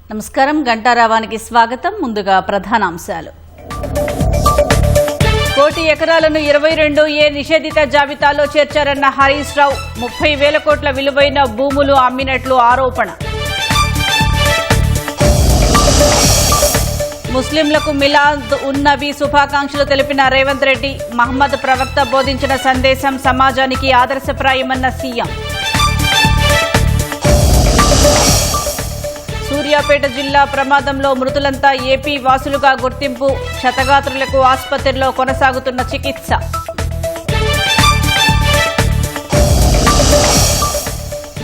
నమస్కారం, గంటారావానికి స్వాగతం. ముందుగా ప్రధానాంశాలు. 1 కోటి ఎకరాలను 22A నిషేధిత జాబితాలో చేర్చారన్న హరీష్ రావు. 30,000 కోట్ల విలువైన భూములు అమ్మినట్లు ఆరోపణ. ముస్లింలకు మిలాద్ ఉన్ నబీ శుభాకాంక్షలు తెలిపిన రేవంత్ రెడ్డి. మహమ్మద్ ప్రవక్త బోధించిన సందేశం సమాజానికి ఆదర్శప్రాయమన్న సీఎం. సూర్యాపేట జిల్లా ప్రమాదంలో మృతులంతా ఏపీ వాసులుగా గుర్తింపు. క్షతగాత్రులకు ఆసుపత్రిలో కొనసాగుతున్న చికిత్స.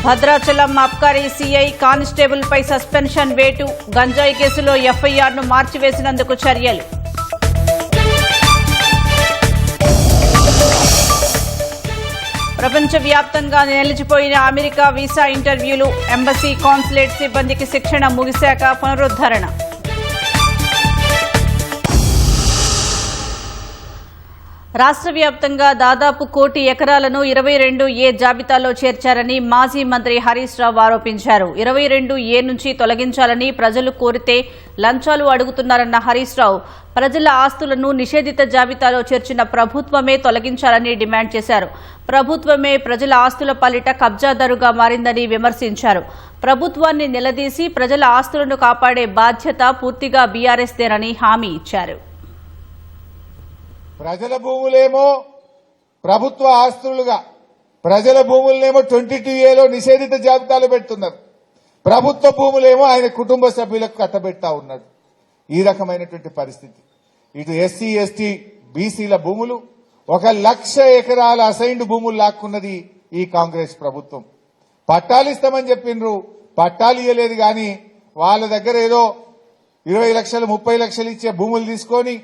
భద్రాచలం అబ్కారీ సీఐ కానిస్టేబుల్పై సస్పెన్షన్ వేటు. గంజాయి కేసులో ఎఫ్ఐఆర్ను మార్చివేసినందుకు చర్యలు. ప్రపంచవ్యాప్తంగా నిలిచిపోయిన అమెరికా వీసా ఇంటర్వ్యూలు. ఎంబసీ కాన్సులేట్ సిబ్బందికి శిక్షణ ముగిశాక పునరుద్ధరణ. రాష్ట్ర వ్యాప్తంగా దాదాపు 1 కోటి ఎకరాలను 22A జాబితాలో చేర్చారని మాజీ మంత్రి హరీష్ రావు ఆరోపించారు. 22A నుంచి తొలగించాలని ప్రజలు కోరితే లంచాలు అడుగుతున్నారన్న హరీష్ రావు ప్రజల ఆస్తులను నిషేధిత జాబితాలో చేర్చిన ప్రభుత్వమే తొలగించాలని డిమాండ్ చేశారు. ప్రభుత్వమే ప్రజల ఆస్తుల పాలిట కబ్జాదారుగా మారిందని విమర్శించారు. ప్రభుత్వాన్ని నిలదీసి ప్రజల ఆస్తులను కాపాడే బాధ్యత పూర్తిగా బీఆర్ఎస్దేనని హామీ ఇచ్చారు. ప్రజల భూములేమో ప్రభుత్వ ఆస్తులుగా, ప్రజల భూములనేమో 22Aలో నిషేధిత జాబితాలో పెడుతున్నారు. ప్రభుత్వ భూములేమో ఆయన కుటుంబ సభ్యులకు కట్టబెడతా ఉన్నాడు. ఈ రకమైనటువంటి పరిస్థితి. ఇటు ఎస్సీ, ఎస్టీ, బీసీల భూములు 1,00,000 ఎకరాల అసైన్డ్ భూములు లాక్కున్నది ఈ కాంగ్రెస్ ప్రభుత్వం. పట్టాలిస్తామని చెప్పిండ్రు, పట్టాలు ఇవ్వలేదు. కానీ వాళ్ళ దగ్గర ఏదో 20 లక్షలు 30 లక్షలు ఇచ్చే భూములు తీసుకొని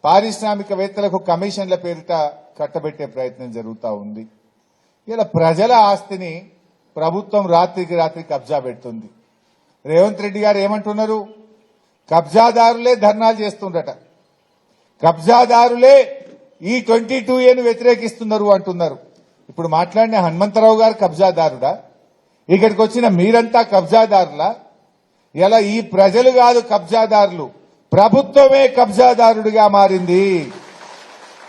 పారిశ్రామికవేత్తలకు కమిషన్ల పేరిట కట్టబెట్టే ప్రయత్నం జరుగుతూ ఉంది. ఇలా ప్రజల ఆస్తిని ప్రభుత్వం రాత్రికి రాత్రి కబ్జా పెడుతుంది. రేవంత్ రెడ్డి గారు ఏమంటున్నారు? కబ్జాదారులే ధర్నాలు చేస్తుండట, కబ్జాదారులే ఈ 22Aను వ్యతిరేకిస్తున్నారు అంటున్నారు. ఇప్పుడు మాట్లాడిన హనుమంతరావు గారు కబ్జాదారుడా? ఇక్కడికి వచ్చిన మీరంతా కబ్జాదారులా? ఇలా ఈ ప్రజలు కాదు కబ్జాదారులు, ప్రభుత్వమే కబ్జాదారుడిగా మారింది.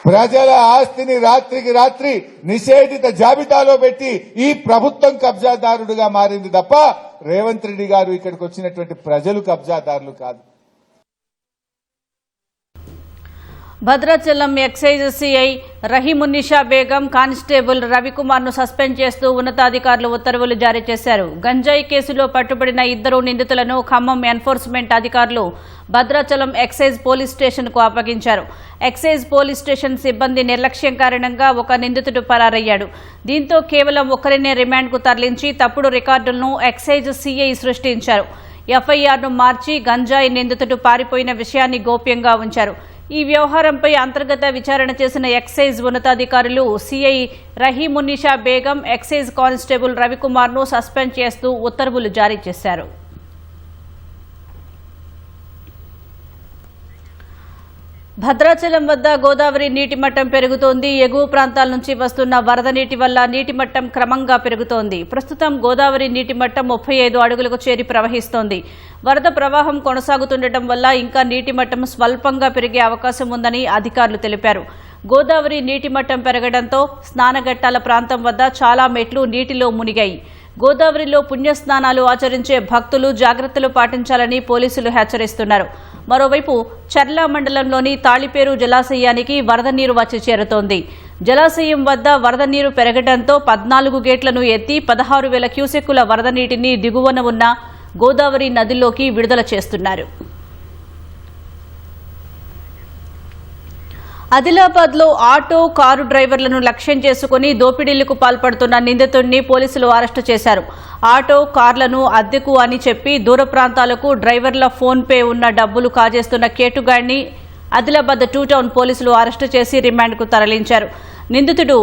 ప్రజల ఆస్తిని రాత్రికి రాత్రి నిషేధిత జాబితాలో పెట్టి ఈ ప్రభుత్వం కబ్జాదారుడిగా మారింది తప్ప రేవంత్ రెడ్డి గారు ఇక్కడికి వచ్చినటువంటి ప్రజలు కబ్జాదారులు కాదు. Bhadrachalam excise CI Rahimunnisa Begum, constable Ravikumar ను సస్పెండ్ చేస్తూ ఉన్నతాధికారులు ఉత్తర్వులు జారీ చేశారు. గంజాయి కేసులో పట్టుబడిన 2 నిందితులను ఖమ్మం ఎన్ఫోర్స్మెంట్ అధికారులు భద్రాచలం ఎక్సైజ్ పోలీస్ స్టేషన్ కు అప్పగించారు. ఎక్సైజ్ పోలీస్ స్టేషన్ సిబ్బంది నిర్లక్ష్యం కారణంగా ఒక నిందితుడు పరారయ్యాడు. దీంతో కేవలం ఒకరినే రిమాండ్ కు తరలించి తప్పుడు రికార్డులను ఎక్సైజ్ సీఐ సృష్టించారు. ఎఫ్ఐఆర్ను మార్చి గంజాయి నిందితుడు పారిపోయిన విషయాన్ని గోప్యంగా ఉంచారు. ఈ వ్యవహారంపై అంతర్గత విచారణ చేసిన ఎక్సైజ్ ఉన్నతాధికారులు CI Rahimunnisa Begum, excise constable Ravikumar ను సస్పెండ్ చేస్తూ ఉత్తర్వులు జారీ చేశారు. భద్రాచలం వద్ద గోదావరి నీటి మట్టం పెరుగుతోంది. ఎగువ ప్రాంతాల నుంచి వస్తున్న వరద నీటి వల్ల నీటి మట్టం క్రమంగా పెరుగుతోంది. ప్రస్తుతం గోదావరి నీటి మట్టం 35 అడుగులకు చేరి ప్రవహిస్తోంది. వరద ప్రవాహం కొనసాగుతుండటం వల్ల ఇంకా నీటి మట్టం స్వల్పంగా పెరిగే అవకాశం ఉందని అధికారులు తెలిపారు. గోదావరి నీటి మట్టం పెరగడంతో స్నానఘట్టాల ప్రాంతం వద్ద చాలా మెట్లు నీటిలో మునిగాయి. గోదావరిలో పుణ్యస్నానాలు ఆచరించే భక్తులు జాగ్రత్తలు పాటించాలని పోలీసులు హెచ్చరిస్తున్నారు. మరోవైపు చర్ల మండలంలోని తాళిపేరు జలాశయానికి వరద నీరు వచ్చి చేరుతోంది. జలాశయం వద్ద వరద నీరు పెరగడంతో 14 గేట్లను ఎత్తి 16,000 క్యూసెక్కుల వరద నీటిని దిగువన ఉన్న గోదావరి నదిలోకి విడుదల చేస్తున్నారు. ఆదిలాబాద్ లో ఆటో, కారు డ్రైవర్లను లక్ష్యం చేసుకుని దోపిడీలకు పాల్పడుతున్న నిందితుడిని పోలీసులు అరెస్టు చేశారు. ఆటో, కార్లను అద్దెకు అని చెప్పి దూర ప్రాంతాలకు డ్రైవర్ల ఫోన్ పే ఉన్న డబ్బులు కాజేస్తున్న కేటుగాడిని ఆదిలాబాద్ 2 టౌన్ పోలీసులు అరెస్టు చేసి రిమాండ్కు తరలించారు. నిందితుడు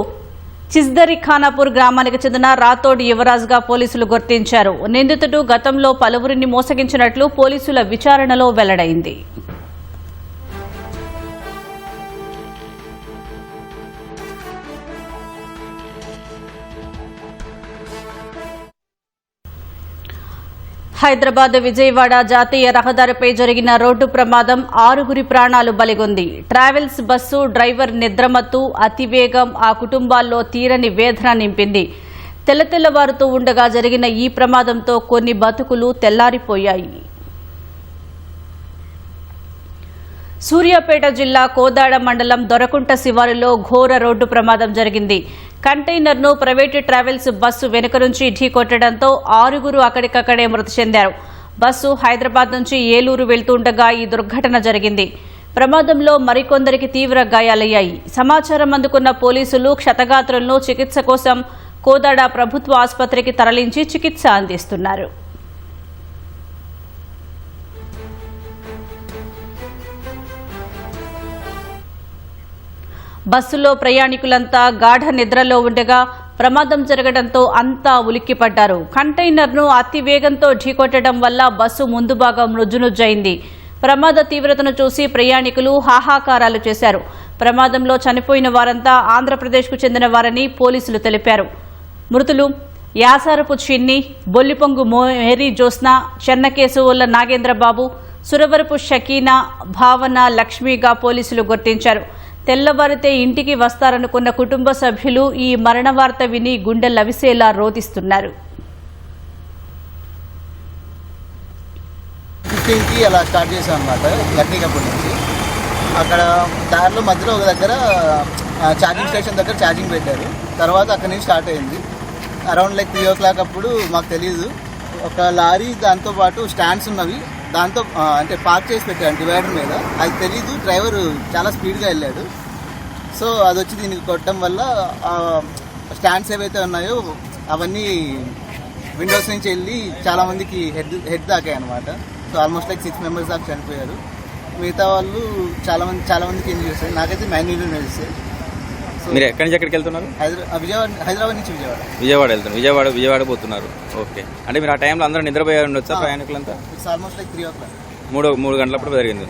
చిస్దరి ఖానాపూర్ గ్రామానికి చెందిన రాథోడ్ యువరాజ్గా పోలీసులు గుర్తించారు. నిందితుడు గతంలో పలువురిని మోసగించినట్లు పోలీసుల విచారణలో వెల్లడైంది. హైదరాబాద్ విజయవాడ జాతీయ రహదారిపై జరిగిన రోడ్డు ప్రమాదం 6 ప్రాణాలు బలిగొంది. ట్రావెల్స్ బస్సు డ్రైవర్ నిద్రమత్తు అతివేగం ఆ కుటుంబాల్లో తీరని వేదన నింపింది. తెల్లవారుతూ ఉండగా జరిగిన ఈ ప్రమాదంతో కొన్ని బతుకులు తెల్లారిపోయాయి. సూర్యాపేట జిల్లా కోదాడ మండలం దొరకుంట శివారులో ఘోర రోడ్డు ప్రమాదం జరిగింది. కంటైనర్ను ప్రైవేటు ట్రావెల్స్ బస్సు వెనుక నుంచి ఢీకొట్టడంతో 6 అక్కడికక్కడే మృతి చెందారు. బస్సు హైదరాబాద్ నుంచి ఏలూరు వెళ్తుండగా ఈ దుర్ఘటన జరిగింది. ప్రమాదంలో మరికొందరికి తీవ్ర గాయాలయ్యాయి. సమాచారం అందుకున్న పోలీసులు క్షతగాత్రులను చికిత్స కోసం కోదాడ ప్రభుత్వ ఆసుపత్రికి తరలించి చికిత్స అందిస్తున్నారు. బస్సులో ప్రయాణికులంతా గాఢ నిద్రలో ఉండగా ప్రమాదం జరగడంతో అంతా ఉలిక్కిపడ్డారు. కంటైనర్ను అతివేగంతో ఢీకొట్టడం వల్ల బస్సు ముందు భాగం నుజ్జునుజ్జైంది. ప్రమాద తీవ్రతను చూసి ప్రయాణికులు హాహాకారాలు చేశారు. ప్రమాదంలో చనిపోయిన వారంతా ఆంధ్రప్రదేశ్కు చెందిన వారని పోలీసులు తెలిపారు. మృతులు యాసారపు చిన్ని, బొల్లిపొంగు మేరీ జ్యోత్స్న, చెన్నకేశవుల నాగేంద్రబాబు, సురవరపు షకీనా, భావన, లక్ష్మిగా పోలీసులు గుర్తించారు. తెల్లవారితే ఇంటికి వస్తారనుకున్న కుటుంబ సభ్యులు ఈ మరణ వార్త విని గుండె లవిసేలా రోదిస్తున్నారు. 15కి అలా స్టార్ట్ చేసాం అన్నమాట లక్నీకపూర్ నుంచి. అక్కడ దారిలో మధ్యలో ఒక దగ్గర ఛార్జింగ్ స్టేషన్ దగ్గర ఛార్జింగ్ పెట్టారు. తర్వాత అక్కడి నుంచి స్టార్ట్ అయింది. అరౌండ్ 3 o'clock అప్పుడు మాకు తెలియదు, ఒక లారీ దాంతోపాటు స్టాండ్స్ ఉన్నవి దాంతో అంటే పార్క్ చేసి పెట్టాడు డివైడర్ మీద. అది తెలీదు, డ్రైవర్ చాలా స్పీడ్గా వెళ్ళాడు. సో అది వచ్చి దీనికి కొట్టడం వల్ల స్టాండ్స్ ఏవైతే ఉన్నాయో అవన్నీ విండోస్ నుంచి వెళ్ళి చాలామందికి హెడ్ దాకాయి అనమాట. సో ఆల్మోస్ట్ 6 members దాకా చనిపోయారు. మిగతా వాళ్ళు చాలామందికి ఏం చేస్తారు. నాకైతే 9 చేస్తే. మీరు ఎక్కడి నుంచి ఎక్కడికి వెళ్తున్నారు? హైదరాబాద్ నుంచి విజయవాడ వెళ్తున్నారు. విజయవాడ పోతున్నారు. ఓకే. అంటే మీరు ఆ టైంలో అందరూ నిద్రపోయారు ఉండొచ్చా ప్రయాణికులంతా? It's almost 3 o'clock. 3 గంటలప్పుడు జరిగింది.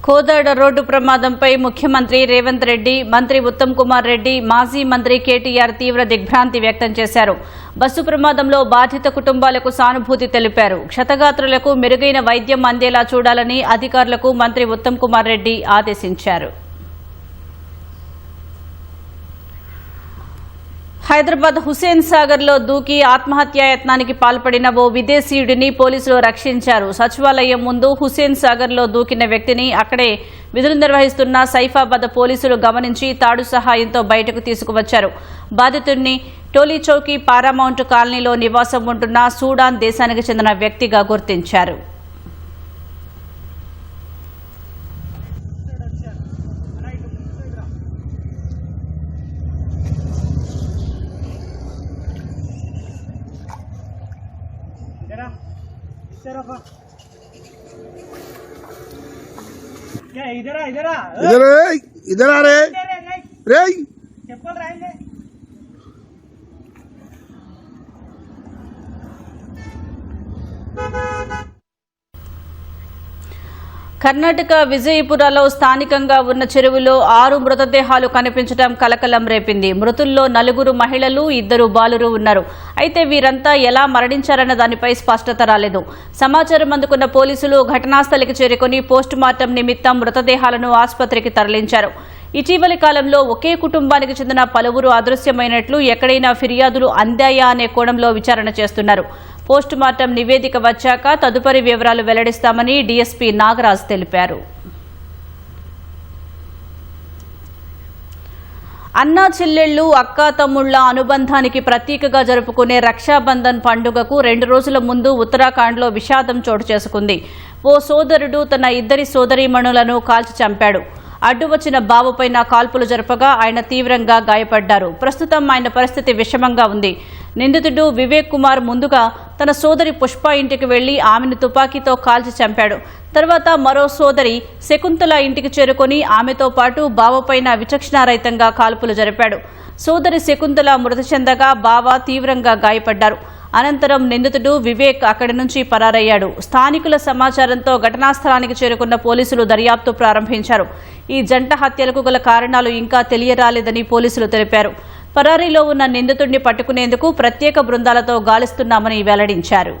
కోదాడ రోడ్డు ప్రమాదంపై ముఖ్యమంత్రి రేవంత్ రెడ్డి, మంత్రి ఉత్తమ్ కుమార్ రెడ్డి, మాజీ మంత్రి కేటీఆర్ తీవ్ర దిగ్భ్రాంతి వ్యక్తం చేశారు. బస్సు ప్రమాదంలో బాధిత కుటుంబాలకు సానుభూతి తెలిపారు. క్షతగాత్రులకు మెరుగైన వైద్యం అందేలా చూడాలని అధికారులకు మంత్రి ఉత్తమ్ కుమార్ రెడ్డి ఆదేశించారు. హైదరాబాద్ హుస్సేన్ సాగర్ లో దూకి ఆత్మహత్యాయత్నానికి పాల్పడిన ఓ విదేశీయుడిని పోలీసులు రక్షించారు. సచివాలయం ముందు హుస్సేన్ సాగర్ లో దూకిన వ్యక్తిని అక్కడే విధులు నిర్వహిస్తున్న సైఫాబాద్ పోలీసులు గమనించి తాడు సహాయంతో బయటకు తీసుకువచ్చారు. బాధితుడిని టోలీచౌకీ పారామౌంట్ కాలనీలో నివాసం ఉంటున్న సూడాన్ దేశానికి చెందిన వ్యక్తిగా గుర్తించారు. इधर आ रे रे चप्पल राइले కర్ణాటక విజయపురలో స్థానికంగా ఉన్న చెరువులో 6 మృతదేహాలు కనిపించడం కలకలం రేపింది. మృతుల్లో 4 మహిళలు, 2 బాలురు ఉన్నారు. అయితే వీరంతా ఎలా మరణించారన్న దానిపై స్పష్టత రాలేదు. సమాచారం అందుకున్న పోలీసులు ఘటనాస్థలికి చేరుకుని పోస్టుమార్టం నిమిత్తం మృతదేహాలను ఆసుపత్రికి తరలించారు. ఇటీవలి కాలంలో ఒకే కుటుంబానికి చెందిన పలువురు అదృశ్యమైనట్లు ఎక్కడైనా ఫిర్యాదులు అందాయా అనే కోణంలో విచారణ చేస్తున్నారు. పోస్టుమార్టం నివేదిక వచ్చాక తదుపరి వివరాలు వెల్లడిస్తామని డీఎస్పీ నాగరాజ్ తెలిపారు. అన్నా చెల్లెళ్లు, అక్కా తమ్ముళ్ల అనుబంధానికి ప్రతీకగా జరుపుకునే రక్షాబంధన్ పండుగకు 2 రోజుల ముందు ఉత్తరాఖండ్లో విషాదం చోటు చేసుకుంది. ఓ సోదరుడు తన 2 సోదరీమణులను కాల్చి చంపాడు. అడ్డు వచ్చిన బాబుపైన కాల్పులు జరపగా ఆయన తీవ్రంగా గాయపడ్డారు. ప్రస్తుతం ఆయన పరిస్థితి విషమంగా ఉంది. నిందితుడు వివేక్ కుమార్ ముందుగా తన సోదరి పుష్ప ఇంటికి వెళ్లి ఆమెను తుపాకీతో కాల్చి చంపాడు. తర్వాత మరో సోదరి శకుంతల ఇంటికి చేరుకుని ఆమెతో పాటు బావపైన విచక్షణారహితంగా కాల్పులు జరిపాడు. సోదరి శకుంతల మృతి చెందగా బావ తీవ్రంగా గాయపడ్డారు. అనంతరం నిందితుడు వివేక్ అక్కడి నుంచి పరారయ్యాడు. స్థానికుల సమాచారంతో ఘటనా స్థలానికి చేరుకున్న పోలీసులు దర్యాప్తు ప్రారంభించారు. ఈ జంట హత్యలకు గల కారణాలు ఇంకా తెలియరాలేదని పోలీసులు తెలిపారు. పరారీలో ఉన్న నిందితుడిని పట్టుకునేందుకు ప్రత్యేక బృందాలతో గాలిస్తున్నామని వెల్లడించారు.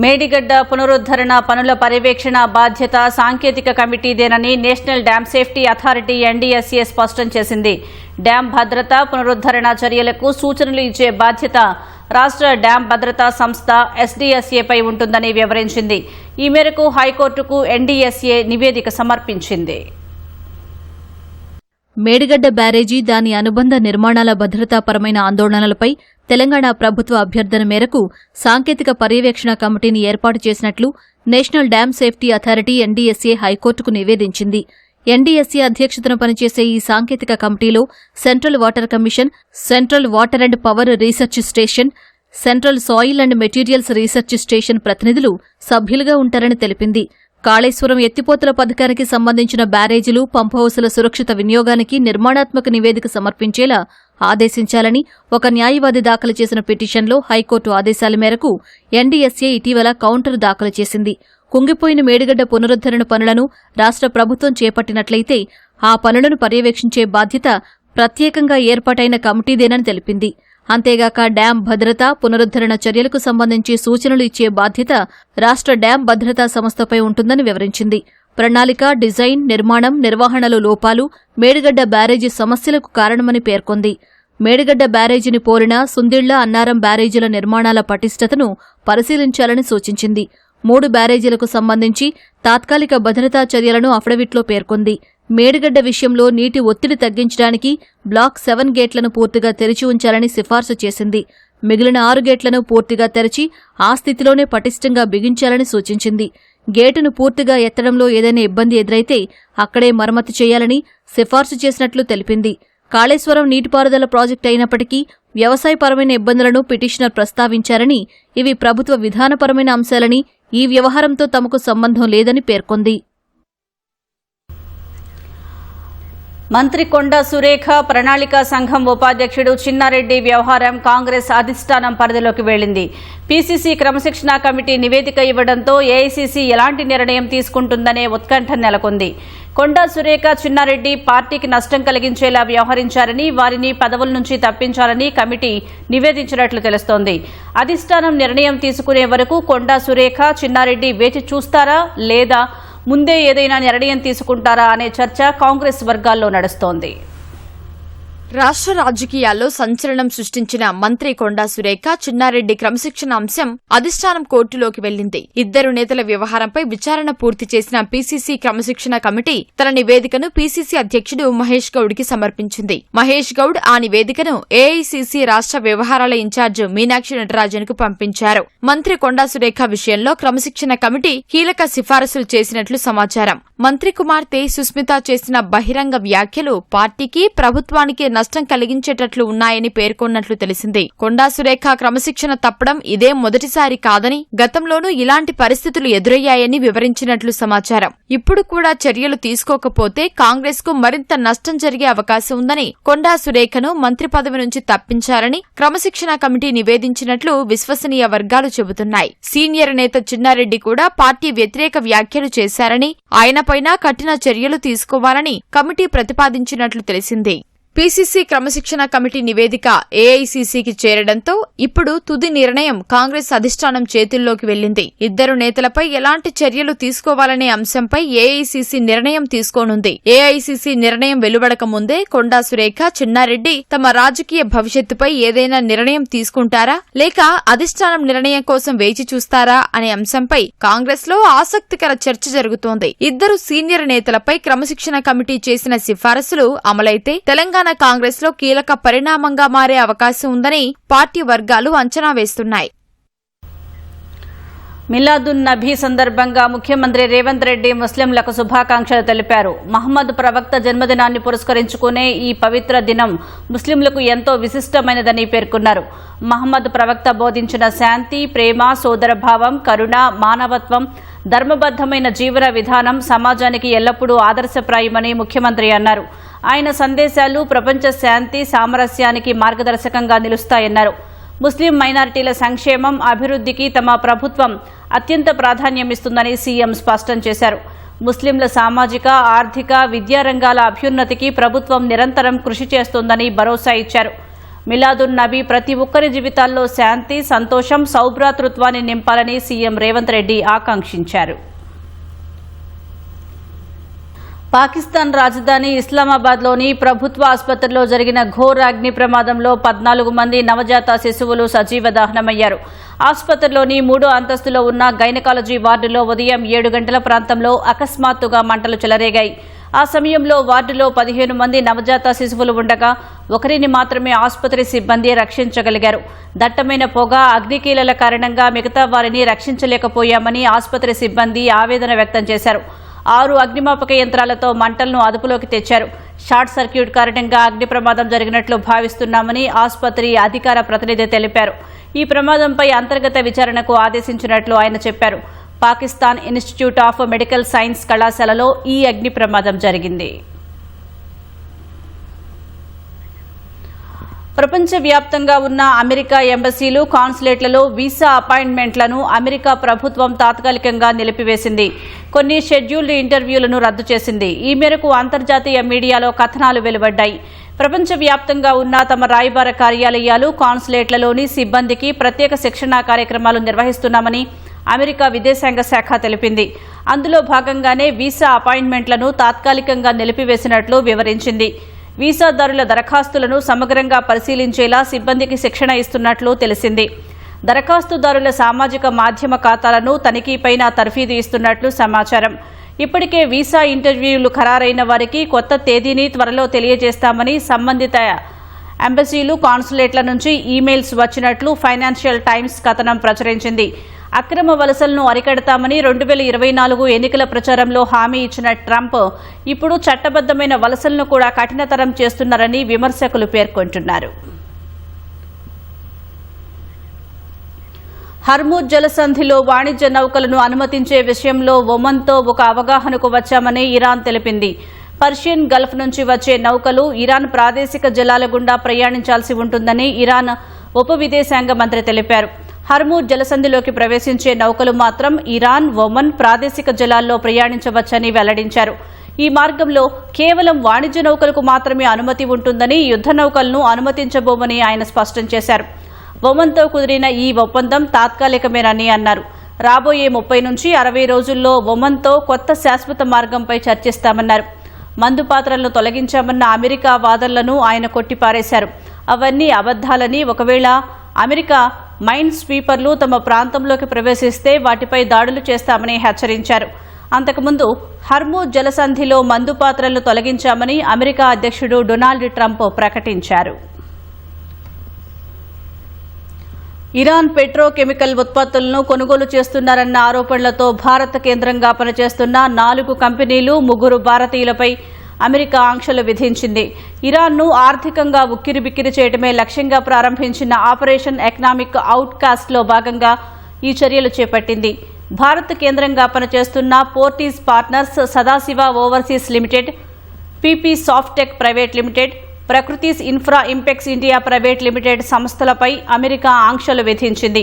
మేడిగడ్డ పునరుద్ధరణ పనుల పర్యవేక్షణ బాధ్యత సాంకేతిక కమిటీదేనని national dam safety authority NDSA స్పష్టం చేసింది. డ్యామ్ భద్రత పునరుద్ధరణ చర్యలకు సూచనలు ఇచ్చే బాధ్యత రాష్ట్ర డ్యామ్ భద్రతా సంస్థ ఎస్డీఎస్ఏపై ఉంటుందని వివరించింది. ఈ మేరకు హైకోర్టుకు ఎన్డీఎస్ఏ నివేదిక సమర్పించింది. మేడిగడ్డ బ్యారేజీ దాని అనుబంధ నిర్మాణాల భద్రతాపరమైన ఆందోళనలపై తెలంగాణ ప్రభుత్వ అభ్యర్థన మేరకు సాంకేతిక పర్యవేక్షణ కమిటీని ఏర్పాటు చేసినట్లు national dam safety authority NDSA హైకోర్టుకు నివేదించింది. ఎన్డీఎస్ఏ అధ్యక్షతన పనిచేసే ఈ సాంకేతిక కమిటీలో central water commission, central water and power research station, central soil and materials research station ప్రతినిధులు సభ్యులుగా ఉంటారని తెలిపింది. కాళేశ్వరం ఎత్తిపోతల పథకానికి సంబంధించిన బ్యారేజీలు, పంప్హౌసుల సురక్షిత వినియోగానికి నిర్మాణాత్మక నివేదిక సమర్పించేలా ఆదేశించాలని ఒక న్యాయవాది దాఖలు చేసిన పిటిషన్లో హైకోర్టు ఆదేశాల మేరకు ఎన్డీఎస్ఏ ఇటీవల కౌంటర్ దాఖలు చేసింది. కుంగిపోయిన మేడిగడ్డ పునరుద్ధరణ పనులను రాష్ట్ర ప్రభుత్వం చేపట్టినట్లయితే ఆ పనులను పర్యవేక్షించే బాధ్యత ప్రత్యేకంగా ఏర్పాటైన కమిటీదేనని తెలిపింది. అంతేగాక డ్యాం భద్రత పునరుద్ధరణ చర్యలకు సంబంధించి సూచనలు ఇచ్చే బాధ్యత రాష్ట్ర డ్యాం భద్రతా సంస్థపై ఉంటుందని వివరించింది. ప్రణాళిక, డిజైన్, నిర్మాణం, నిర్వహణలో లోపాలు మేడిగడ్డ బ్యారేజీ సమస్యలకు కారణమని పేర్కొంది. మేడిగడ్డ బ్యారేజీని పోలిన సుందిళ్ల, అన్నారం బ్యారేజీల నిర్మాణాల పటిష్టతను పరిశీలించాలని సూచించింది. 3 బ్యారేజీలకు సంబంధించి తాత్కాలిక భద్రతా చర్యలను అఫిడవిట్లో పేర్కొంది. మేడిగడ్డ విషయంలో నీటి ఒత్తిడి తగ్గించడానికి బ్లాక్ 7 గేట్లను పూర్తిగా తెరిచి ఉంచాలని సిఫార్సు చేసింది. మిగిలిన 6 గేట్లను పూర్తిగా తెరిచి ఆ స్థితిలోనే పటిష్టంగా బిగించాలని సూచించింది. గేటును పూర్తిగా ఎత్తడంలో ఏదైనా ఇబ్బంది ఎదురైతే అక్కడే మరమ్మతు చేయాలని సిఫార్సు చేసినట్లు తెలిపింది. కాళేశ్వరం నీటిపారుదల ప్రాజెక్టు అయినప్పటికీ వ్యవసాయపరమైన ఇబ్బందులను పిటిషనర్ ప్రస్తావించారని, ఇవి ప్రభుత్వ విధానపరమైన అంశాలని, ఈ వ్యవహారంతో తమకు సంబంధం లేదని పేర్కొంది. మంత్రి కొండా సురేఖ ప్రణాళికా సంఘం ఉపాధ్యక్షుడు చిన్నారెడ్డి వ్యవహారం కాంగ్రెస్ అధిష్టానం పరిధిలోకి వెళ్లింది. పీసీసీ క్రమశిక్షణా కమిటీ నివేదిక ఇవ్వడంతో ఏఐసీసీ ఎలాంటి నిర్ణయం తీసుకుంటుందనే ఉత్కంఠ నెలకొంది. కొండా సురేఖ, చిన్నారెడ్డి పార్టీకి నష్టం కలిగించేలా వ్యవహరించారని, వారిని పదవుల నుంచి తప్పించాలని కమిటీ నివేదించినట్లు తెలుస్తోంది. అధిష్టానం నిర్ణయం తీసుకునే వరకు కొండా సురేఖ, చిన్నారెడ్డి వేచి చూస్తారా లేదా ముందే ఏదైనా నిర్ణయం తీసుకుంటారా అనే చర్చ కాంగ్రెస్ వర్గాల్లో నడుస్తోంది. రాష్ట్ర రాజకీయాల్లో సంచలనం సృష్టించిన మంత్రి కొండా సురేఖ, చిన్నారెడ్డి క్రమశిక్షణ అంశం అధిష్టానం కోర్టులోకి వెళ్లింది. ఇద్దరు నేతల వ్యవహారంపై విచారణ పూర్తి చేసిన పీసీసీ క్రమశిక్షణ కమిటీ తన నివేదికను పీసీసీ అధ్యక్షుడు మహేష్ గౌడ్ కి సమర్పించింది. మహేష్ గౌడ్ ఆ నివేదికను ఏఐసీసీ రాష్ట్ర వ్యవహారాల ఇన్ఛార్జ్ మీనాక్షి నటరాజన్ కు పంపించారు. మంత్రి కొండా సురేఖ విషయంలో క్రమశిక్షణ కమిటీ కీలక సిఫారసులు చేసినట్లు సమాచారం. మంత్రి కుమార్తె సుస్మిత చేసిన బహిరంగ వ్యాఖ్యలు పార్టీకి, ప్రభుత్వానికి నష్టం కలిగించేటట్లు ఉన్నాయని పేర్కొన్నట్లు తెలిసింది. కొండా సురేఖ క్రమశిక్షణ తప్పడం ఇదే మొదటిసారి కాదని, గతంలోనూ ఇలాంటి పరిస్థితులు ఎదురయ్యాయని వివరించినట్లు సమాచారం. ఇప్పుడు కూడా చర్యలు తీసుకోకపోతే కాంగ్రెస్ కు మరింత నష్టం జరిగే అవకాశం ఉందని, కొండా సురేఖను మంత్రి పదవి నుంచి తప్పించాలని క్రమశిక్షణ కమిటీ నివేదించినట్లు విశ్వసనీయ వర్గాలు చెబుతున్నాయి. సీనియర్ నేత చిన్నారెడ్డి కూడా పార్టీ వ్యతిరేక వ్యాఖ్యలు చేశారని, ఆయనపైన కఠిన చర్యలు తీసుకోవాలని కమిటీ ప్రతిపాదించినట్లు తెలిసింది. పీసీసీ క్రమశిక్షణ కమిటీ నివేదిక ఏఐసీసీకి చేరడంతో ఇప్పుడు తుది నిర్ణయం కాంగ్రెస్ అధిష్టానం చేతుల్లోకి వెళ్లింది. ఇద్దరు నేతలపై ఎలాంటి చర్యలు తీసుకోవాలనే అంశంపై ఏఐసీసీ నిర్ణయం తీసుకోనుంది. ఏఐసీసీ నిర్ణయం వెలువడక ముందే కొండా సురేఖ, చిన్నారెడ్డి తమ రాజకీయ భవిష్యత్తుపై ఏదైనా నిర్ణయం తీసుకుంటారా లేక అధిష్టానం నిర్ణయం కోసం వేచి చూస్తారా అనే అంశంపై కాంగ్రెస్ లో ఆసక్తికర చర్చ జరుగుతోంది. ఇద్దరు సీనియర్ నేతలపై క్రమశిక్షణ కమిటీ చేసిన సిఫారసులు అమలైతే తెలంగాణ కాంగ్రెస్ లో కీలక పరిణామంగా మారే అవకాశం ఉందని పార్టీ వర్గాలు అంచనా వేస్తున్నాయి. మిలాదున్ నబీ సందర్భంగా ముఖ్యమంత్రి రేవంత్ రెడ్డి ముస్లింలకు శుభాకాంక్షలు తెలిపారు. మహమ్మద్ ప్రవక్త జన్మదినాన్ని పురస్కరించుకునే ఈ పవిత్ర దినం ముస్లింలకు ఎంతో విశిష్టమైనదని పేర్కొన్నారు. మహమ్మద్ ప్రవక్త బోధించిన శాంతి, ప్రేమ, సోదరభావం, కరుణ, మానవత్వం, ధర్మబద్దమైన జీవన విధానం సమాజానికి ఎల్లప్పుడూ ఆదర్శప్రాయమని ముఖ్యమంత్రి అన్నారు. ఆయన సందేశాలు ప్రపంచ శాంతి, సామరస్యానికి మార్గదర్శకంగా నిలుస్తాయన్నారు. ముస్లిం మైనారిటీల సంక్షేమం, అభివృద్ధికి తమ ప్రభుత్వం అత్యంత ప్రాధాన్యమిస్తుందని సీఎం స్పష్టం చేశారు. ముస్లింల సామాజిక, ఆర్థిక, విద్యా రంగాల అభ్యున్నతికి ప్రభుత్వం నిరంతరం కృషి చేస్తోందని భరోసా ఇచ్చారు. మిలాదున్ నబీ ప్రతి ఒక్కరి జీవితాల్లో శాంతి, సంతోషం, సౌభ్రాతృత్వాన్ని నింపాలని సీఎం రేవంత్ రెడ్డి ఆకాంక్షించారు. పాకిస్తాన్ రాజధాని ఇస్లామాబాద్లోని ప్రభుత్వ ఆసుపత్రిలో జరిగిన ఘోర అగ్ని ప్రమాదంలో 14 మంది నవజాత శిశువులు సజీవ దహనమయ్యారు. ఆసుపత్రిలోని 3వ అంతస్తులో ఉన్న గైనకాలజీ వార్డులో ఉదయం 7 గంటల ప్రాంతంలో అకస్మాత్తుగా మంటలు చెలరేగాయి. ఆ సమయంలో వార్డులో 15 మంది నవజాత శిశువులు ఉండగా ఒకరిని మాత్రమే ఆసుపత్రి సిబ్బంది రక్షించగలిగారు. దట్టమైన పొగ, అగ్నికీలల కారణంగా మిగతా వారిని రక్షించలేకపోయామని ఆసుపత్రి సిబ్బంది ఆవేదన వ్యక్తం చేశారు. 6 అగ్నిమాపక యంత్రాలతో మంటలను అదుపులోకి తెచ్చారు. షార్ట్ సర్క్యూట్ కారణంగా అగ్ని ప్రమాదం జరిగినట్లు భావిస్తున్నామని ఆసుపత్రి అధికార ప్రతినిధి తెలిపారు. ఈ ప్రమాదంపై అంతర్గత విచారణకు ఆదేశించినట్లు ఆయన చెప్పారు. Pakistan institute of medical science కళాశాలలో ఈ అగ్ని ప్రమాదం జరిగింది. ప్రపంచవ్యాప్తంగా ఉన్న అమెరికా ఎంబసీలు, కాన్సులేట్లలో వీసా అపాయింట్మెంట్లను అమెరికా ప్రభుత్వం తాత్కాలికంగా నిలిపివేసింది. కొన్ని షెడ్యూల్డ్ ఇంటర్వ్యూలను రద్దు చేసింది. ఈ మేరకు అంతర్జాతీయ మీడియాలో కథనాలు వెలువడ్డాయి. ప్రపంచవ్యాప్తంగా ఉన్న తమ రాయబార కార్యాలయాలు, కాన్సులేట్లలోని సిబ్బందికి ప్రత్యేక శిక్షణా కార్యక్రమాలు నిర్వహిస్తున్నామని అమెరికా విదేశాంగ శాఖ తెలిపింది. అందులో భాగంగానే వీసా అపాయింట్మెంట్లను తాత్కాలికంగా నిలిపివేసినట్లు వివరించింది. వీసాదారుల దరఖాస్తులను సమగ్రంగా పరిశీలించేలా సిబ్బందికి శిక్షణ ఇస్తున్నట్లు తెలిసింది. దరఖాస్తుదారుల సామాజిక మాధ్యమ ఖాతాలను తనిఖీపైన తర్ఫీదు ఇస్తున్నట్లు సమాచారం. ఇప్పటికే వీసా ఇంటర్వ్యూలు ఖరారైన వారికి కొత్త తేదీని త్వరలో తెలియజేస్తామని సంబంధిత ఎంబసీలు, కాన్సులేట్ల నుంచి ఈమెయిల్స్ వచ్చినట్లు ఫైనాన్షియల్ టైమ్స్ కథనం ప్రచురించింది. అక్రమ వలసలను అరికడతామని 2024 ఎన్నికల ప్రచారంలో హామీ ఇచ్చిన ట్రంప్ ఇప్పుడు చట్టబద్దమైన వలసలను కూడా కఠినతరం చేస్తున్నారని విమర్శకులు పేర్కొంటున్నారు. హర్ముజ్ జలసంధిలో వాణిజ్య నౌకలను అనుమతించే విషయంలో ఒమన్తో ఒక అవగాహనకు వచ్చామని ఇరాన్ తెలిపింది. పర్షియన్ గల్ఫ్ నుంచి వచ్చే నౌకలు ఇరాన్ ప్రాదేశిక జలాల గుండా ప్రయాణించాల్సి ఉంటుందని ఇరాన్ ఉప విదేశాంగ మంత్రి తెలిపారు. హర్ముజ్ జలసంధిలోకి ప్రవేశించే నౌకలు మాత్రం ఇరాన్, ఒమన్ ప్రాదేశిక జలాల్లో ప్రయాణించవచ్చని వెల్లడించారు. ఈ మార్గంలో కేవలం వాణిజ్య నౌకలకు మాత్రమే అనుమతి ఉంటుందని, యుద్ధ నౌకలను అనుమతించబోమని ఆయన స్పష్టం చేశారు. ఒమన్తో కుదిరిన ఈ ఒప్పందం తాత్కాలికమేనని అన్నారు. రాబోయే 30 నుంచి 60 రోజుల్లో ఒమన్తో కొత్త శాశ్వత మార్గంపై చర్చిస్తామన్నారు. మందు పాత్రలను తొలగించామన్న అమెరికా వాదనలను ఆయన కొట్టిపారేశారు. అవన్నీ అబద్దాలని, ఒకవేళ అమెరికా మైన్ స్వీపర్లు తమ ప్రాంతంలోకి ప్రవేశిస్తే వాటిపై దాడులు చేస్తామని హెచ్చరించారు. అంతకుముందు హర్ముజ్ జలసంధిలో మందు పాత్రలను తొలగించామని అమెరికా అధ్యక్షుడు డొనాల్డ్ ట్రంప్ ప్రకటించారు. ఇరాన్ పెట్రోకెమికల్ ఉత్పత్తులను కొనుగోలు చేస్తున్నారన్న ఆరోపణలతో భారత్ కేంద్రంగా పనిచేస్తున్న 4 కంపెనీలు, 3 భారతీయులపై అమెరికా ఆంక్షలు విధించింది. ఇరాన్ను ఆర్థికంగా ఉక్కిరిబిక్కిరి చేయడమే లక్ష్యంగా ప్రారంభించిన ఆపరేషన్ ఎకనామిక్ అవుట్కాస్ట్లో భాగంగా ఈ చర్యలు చేపట్టింది. భారత్ కేంద్రంగా పనిచేస్తున్న Porties partners, Sadashiva overseas limited, PP Softech private limited, ప్రకృతిస్ infra impex India private limited సంస్థలపై అమెరికా ఆంక్షలు విధించింది.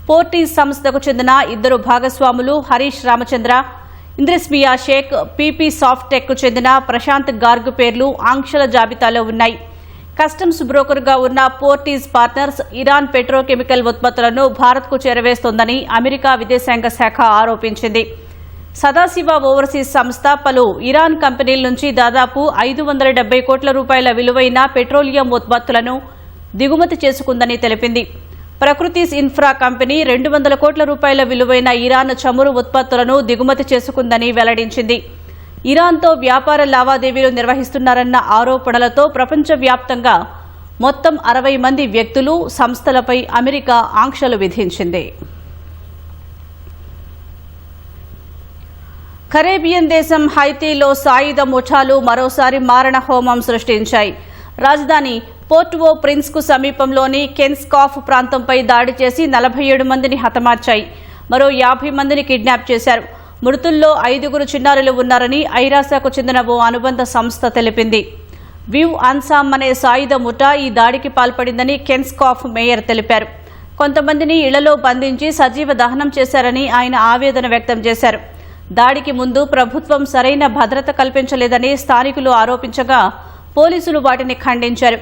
పోర్టీస్ సంస్థకు చెందిన 2 భాగస్వాములు హరీష్ రామచంద్ర, ఇంద్రిస్మియా షేక్, పీపీ సాఫ్టెక్కు చెందిన ప్రశాంత్ గార్గ్ పేర్లు ఆంక్షల జాబితాలో ఉన్నాయి. కస్టమ్స్ బ్రోకర్గా ఉన్న పోర్టీస్ పార్ట్నర్స్ ఇరాన్ పెట్రోకెమికల్ ఉత్పత్తులను భారత్కు చేరవేస్తోందని అమెరికా విదేశాంగ శాఖ ఆరోపించింది. సదాశివ ఓవర్సీస్ సంస్థ పలు ఇరాన్ కంపెనీల నుంచి దాదాపు 570 కోట్ల రూపాయల విలువైన పెట్రోలియం ఉత్పత్తులను దిగుమతి చేసుకుందని తెలిపింది. ప్రకృతిస్ ఇన్ఫ్రా కంపెనీ 200 కోట్ల రూపాయల విలువైన ఇరాన్ చమురు ఉత్పత్తులను దిగుమతి చేసుకుందని వెల్లడించింది. ఇరాన్తో వ్యాపార లావాదేవీలు నిర్వహిస్తున్నారన్న ఆరోపణలతో ప్రపంచవ్యాప్తంగా మొత్తం 60 మంది వ్యక్తులు, సంస్థలపై అమెరికా ఆంక్షలు విధించింది. కరేబియన్ దేశం హైతీలో సాయుధ ముఠాలు మరోసారి మారణ హోమం సృష్టించాయి. రాజధాని పోర్ట్ ఓ ప్రిన్స్ కు సమీపంలోని కెన్స్కాఫ్ ప్రాంతంపై దాడి చేసి 47 మందిని హతమార్చాయి. మరో 50 మందిని కిడ్నాప్ చేశారు. మృతుల్లో 5 చిన్నారులు ఉన్నారని ఐరాసాకు చెందిన ఓ అనుబంధ సంస్థ తెలిపింది. వివ్ అన్సామ్ అనే సాయుధ ముఠా ఈ దాడికి పాల్పడిందని కెన్స్కాఫ్ మేయర్ తెలిపారు. కొంతమందిని ఇళ్లలో బంధించి సజీవ దహనం చేశారని ఆయన ఆవేదన వ్యక్తం చేశారు. దాడికి ముందు ప్రభుత్వం సరైన భద్రత కల్పించలేదని స్థానికులు ఆరోపించగా పోలీసులు వాటిని ఖండించారు.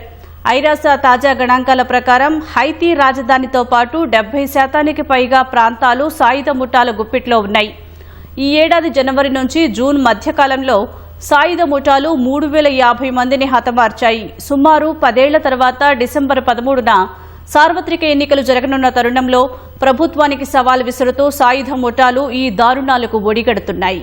ఐరాసా తాజా గణాంకాల ప్రకారం హైతీ రాజధానితో పాటు 70% పైగా ప్రాంతాలు సాయుధ ముఠాల గుప్పిట్లో ఉన్నాయి. ఈ ఏడాది జనవరి నుంచి జూన్ మధ్యకాలంలో సాయుధ ముఠాలు 3050 మందిని హతమార్చాయి. సుమారు 10 ఏళ్ల తర్వాత డిసెంబర్ 13న సార్వత్రిక ఎన్నికలు జరగనున్న తరుణంలో ప్రభుత్వానికి సవాల్ విసురుతూ సాయుధ ముఠాలు ఈ దారుణాలకు ఒడిగడుతున్నాయి.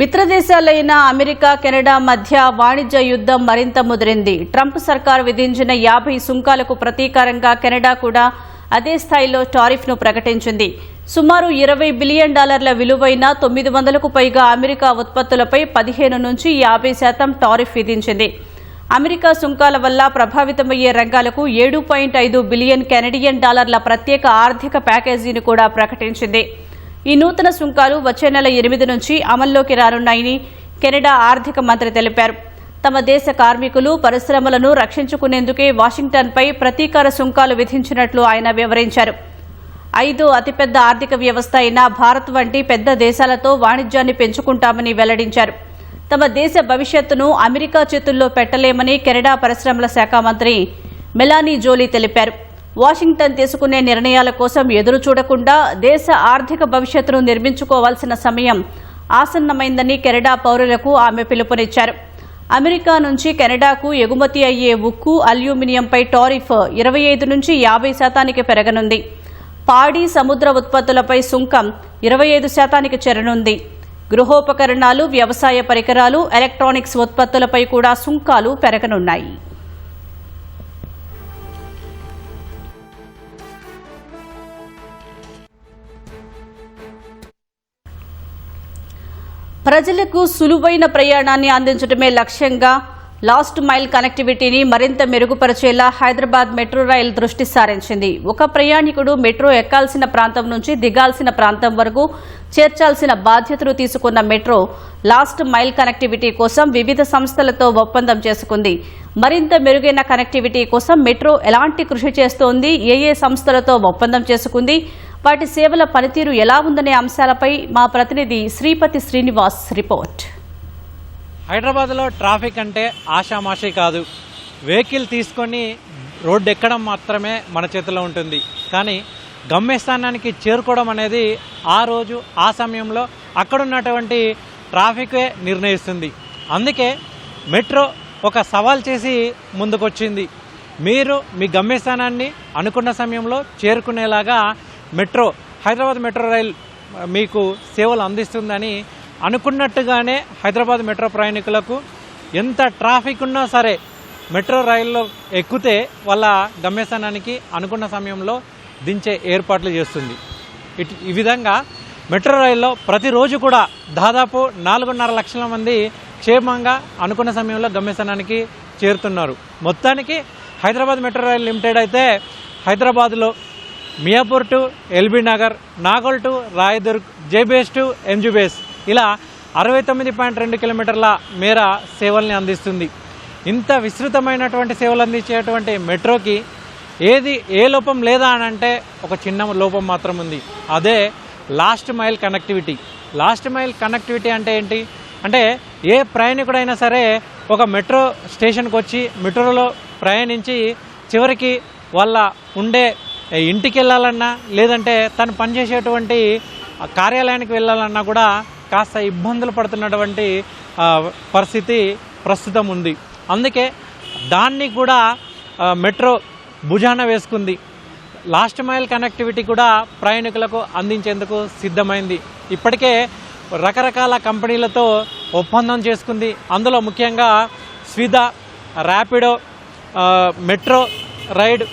మిత్రదేశాలైన అమెరికా, కెనడా మధ్య వాణిజ్య యుద్దం మరింత ముదిరింది. ట్రంప్ సర్కారు విధించిన 50 సుంకాలకు ప్రతీకారంగా కెనడా కూడా అదే స్థాయిలో టారిఫ్ను ప్రకటించింది. సుమారు $20 బిలియన్ విలువైన 900కు పైగా అమెరికా ఉత్పత్తులపై 15 నుంచి 50% టారిఫ్ విధించింది. అమెరికా సుంకాల వల్ల ప్రభావితమయ్యే రంగాలకు $7.5 బిలియన్ కెనడియన్ ప్రత్యేక ఆర్థిక ప్యాకేజీని కూడా ప్రకటించింది. ఈ నూతన సుంకాలు వచ్చే నెల 8 నుంచి అమల్లోకి రానున్నాయని కెనడా ఆర్థిక మంత్రి తెలిపారు. తమ దేశ కార్మికులు, పరిశ్రమలను రక్షించుకునేందుకే వాషింగ్టన్పై ప్రతీకార సుంకాలు విధించినట్లు ఆయన వివరించారు. 5వ అతిపెద్ద ఆర్థిక వ్యవస్థ అయిన భారత్ వంటి పెద్ద దేశాలతో వాణిజ్యాన్ని పెంచుకుంటామని వెల్లడించారు. తమ దేశ భవిష్యత్తును అమెరికా చేతుల్లో పెట్టలేమని కెనడా పరిశ్రమల శాఖ మంత్రి మెలానీ జోలీ తెలిపారు. వాషింగ్టన్ తీసుకునే నిర్ణయాల కోసం ఎదురు చూడకుండా దేశ ఆర్థిక భవిష్యత్తును నిర్మించుకోవాల్సిన సమయం ఆసన్నమైందని కెనడా పౌరులకు ఆమె పిలుపునిచ్చారు. అమెరికా నుంచి కెనడాకు ఎగుమతి అయ్యే ఉక్కు, అల్యూమినియంపై టారిఫ్ 25 నుంచి 50% పెరగనుంది. పాడి, సముద్ర ఉత్పత్తులపై సుంకం 25% చేరనుంది. గృహోపకరణాలు, వ్యవసాయ పరికరాలు, ఎలక్ట్రానిక్స్ ఉత్పత్తులపై కూడా సుంకాలు పెరగనున్నాయి. ప్రజలకు సులువైన ప్రయాణాన్ని అందించడమే లక్ష్యంగా లాస్ట్ మైల్ కనెక్టివిటీని మరింత మెరుగుపరిచేలా హైదరాబాద్ మెట్రో రైల్ దృష్టి సారించింది. ఒక ప్రయాణికుడు మెట్రో ఎక్కాల్సిన ప్రాంతం నుంచి దిగాల్సిన ప్రాంతం వరకు చేర్చాల్సిన బాధ్యతలు తీసుకున్న మెట్రో లాస్ట్ మైల్ కనెక్టివిటీ కోసం వివిధ సంస్థలతో ఒప్పందం చేసుకుంది. మరింత మెరుగైన కనెక్టివిటీ కోసం మెట్రో ఎలాంటి కృషి చేస్తోంది, ఏ సంస్థలతో ఒప్పందం చేసుకుంది, వాటి సేవల పనితీరు ఎలా ఉందనే అంశాలపై మా ప్రతినిధి శ్రీపతి శ్రీనివాస్ రిపోర్ట్. హైదరాబాద్లో ట్రాఫిక్ అంటే ఆషామాషి కాదు. వెహికల్ తీసుకొని రోడ్డు ఎక్కడం మాత్రమే మన చేతిలో ఉంటుంది. కానీ గమ్యస్థానానికి చేరుకోవడం అనేది ఆ రోజు ఆ సమయంలో అక్కడున్నటువంటి ట్రాఫికే నిర్ణయిస్తుంది. అందుకే మెట్రో ఒక సవాల్ చేసి ముందుకొచ్చింది. మీరు మీ గమ్యస్థానాన్ని అనుకున్న సమయంలో చేరుకునేలాగా మెట్రో, హైదరాబాద్ మెట్రో రైల్ మీకు సేవలు అందిస్తుందని అనుకున్నట్టుగానే హైదరాబాద్ మెట్రో ప్రయాణికులకు ఎంత ట్రాఫిక్ ఉన్నా సరే మెట్రో రైల్లో ఎక్కితే వాళ్ళ గమ్యస్థానానికి అనుకున్న సమయంలో దించే ఏర్పాట్లు చేస్తుంది. ఈ విధంగా మెట్రో రైల్లో ప్రతిరోజు కూడా దాదాపు 4.5 లక్షల మంది క్షేమంగా అనుకున్న సమయంలో గమ్యస్థానానికి చేరుతున్నారు. మొత్తానికి హైదరాబాద్ మెట్రో రైల్ లిమిటెడ్ అయితే హైదరాబాద్లో Miyapur to LB Nagar, Nagole to Rayadurg, JBS to MGBS ఇలా 69.2 కిలోమీటర్ల మేర సేవల్ని అందిస్తుంది. ఇంత విస్తృతమైనటువంటి సేవలు అందించేటువంటి మెట్రోకి ఏ లోపం లేదా అని అంటే ఒక చిన్న లోపం మాత్రం ఉంది. అదే last mile connectivity. Last mile connectivity అంటే ఏంటి అంటే ఏ ప్రయాణికుడైనా సరే ఒక మెట్రో స్టేషన్కి వచ్చి మెట్రోలో ప్రయాణించి చివరికి వాళ్ళ ఉండే ఇంటికి వెళ్ళాలన్నా లేదంటే తను పనిచేసేటువంటి కార్యాలయానికి వెళ్ళాలన్నా కూడా కాస్త ఇబ్బందులు పడుతున్నటువంటి పరిస్థితి ప్రస్తుతం ఉంది. అందుకే దాన్ని కూడా మెట్రో భుజాన వేసుకుంది. లాస్ట్ మైల్ కనెక్టివిటీ కూడా ప్రయాణికులకు అందించేందుకు సిద్ధమైంది. ఇప్పటికే రకరకాల కంపెనీలతో ఒప్పందం చేసుకుంది. అందులో ముఖ్యంగా స్విదా, ర్యాపిడో, మెట్రో రైడ్,